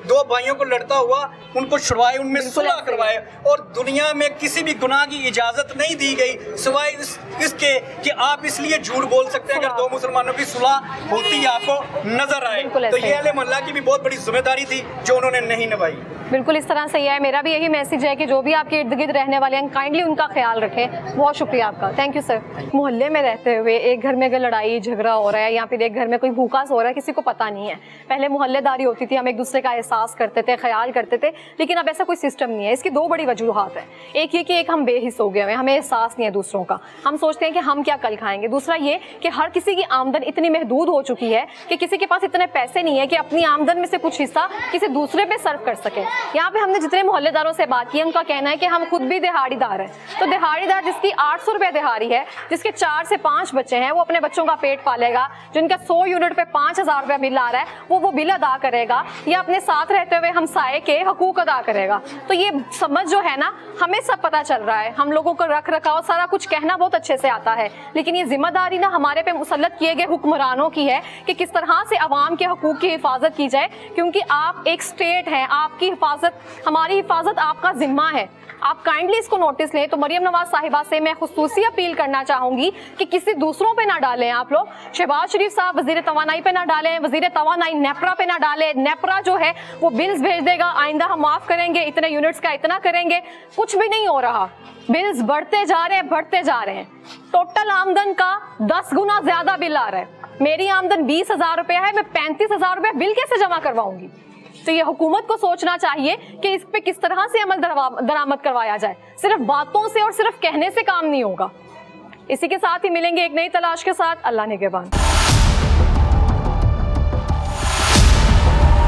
2 भाइयों को लड़ता हुआ उनको छुड़वाए, उनमें सुलह करवाए। और दुनिया में किसी भी गुनाह की इजाजत नहीं दी गई सिवाय इसके कि आप इसलिए झूठ बोल सकते हैं अगर 2 मुसलमानों की सुलह होती है आपको नजर आए। तो ये अहले मोहल्ला की भी बहुत बड़ी जिम्मेदारी थी जो उन्होंने नहीं निभाई। बिल्कुल इस तरह से ही है। मेरा भी यही मैसेज है कि जो भी आपके इर्द गिर्द रहने वाले हैं, काइंडली उनका ख्याल रखें। बहुत शुक्रिया आपका, थैंक यू सर। मोहल्ले में रहते हुए एक घर में अगर लड़ाई झगड़ा हो रहा है या फिर एक घर में कोई भूखा सो रहा है, किसी को पता नहीं है। पहले मोहल्लेदारी होती थी, हम एक दूसरे का एहसास करते थे, ख्याल करते थे, लेकिन अब ऐसा कोई सिस्टम नहीं है। इसकी 2 बड़ी वजूहात है। एक ये कि एक हम बेहिस हो गए हैं, हमें एहसास नहीं है दूसरों का, हम सोचते हैं कि हम क्या कल खाएंगे। दूसरा ये कि हर किसी की आमदन इतनी महदूद हो चुकी है कि किसी के पास इतने पैसे नहीं है कि अपनी आमदन में से कुछ हिस्सा किसी दूसरे पे सर्व कर सके। यहाँ पे हमने जितने मोहल्लेदारों से बात की, उनका कहना है कि हम खुद भी दिहाड़ीदार हैं। तो दिहाड़ीदार जिसकी 800 रुपये दिहाड़ी है, जिसके 4 से 5 बच्चे हैं, वो अपने बच्चों का पेट पालेगा। जिनका 100 यूनिट पे 5000 रुपया बिल आ रहा है, वो बिल अदा करेगा या अपने साथ रहते हुए हमसाये के हकूक अदा करेगा। तो ये समझ जो है ना, हमें सब पता चल रहा है, हम लोगों को रख रखाव सारा कुछ कहना बहुत अच्छे से आता है, लेकिन ये जिम्मेदारी ना हमारे पे मुसल्लत किए गए हुक्मरानों की है कि किस तरह से अवाम के हकूक की हिफाजत की जाए। क्योंकि आप एक स्टेट हैं, आपकी हिफाजत, हमारी हिफाजत आपका जिम्मा है। आप काइंडली इसको नोटिस लें। तो मरियम नवाज साहिबा से मैं खुसूसी अपील करना चाहूंगी कि किसी दूसरों पे ना डालें आप लोग। शहबाज शरीफ साहब वजीर तवानाई पे ना डालें, वजीर तवानाई नेपरा पे ना डालें। नेपरा जो है वो बिल्स भेज देगा, आइंदा हम माफ करेंगे, इतने यूनिट्स का इतना करेंगे, कुछ भी नहीं हो रहा। बिल्स बढ़ते जा रहे हैं, बढ़ते जा रहे हैं। टोटल आमदन का 10 गुना ज्यादा बिल आ रहा है। मेरी आमदन 20,000 रुपया है, मैं 35,000 रुपया बिल कैसे जमा करवाऊंगी? तो ये हुकूमत को सोचना चाहिए कि इस पे किस तरह से अमल दरामद करवाया जाए। सिर्फ बातों से और सिर्फ कहने से काम नहीं होगा। इसी के साथ ही मिलेंगे एक नई तलाश के साथ। अल्लाह निगहबान।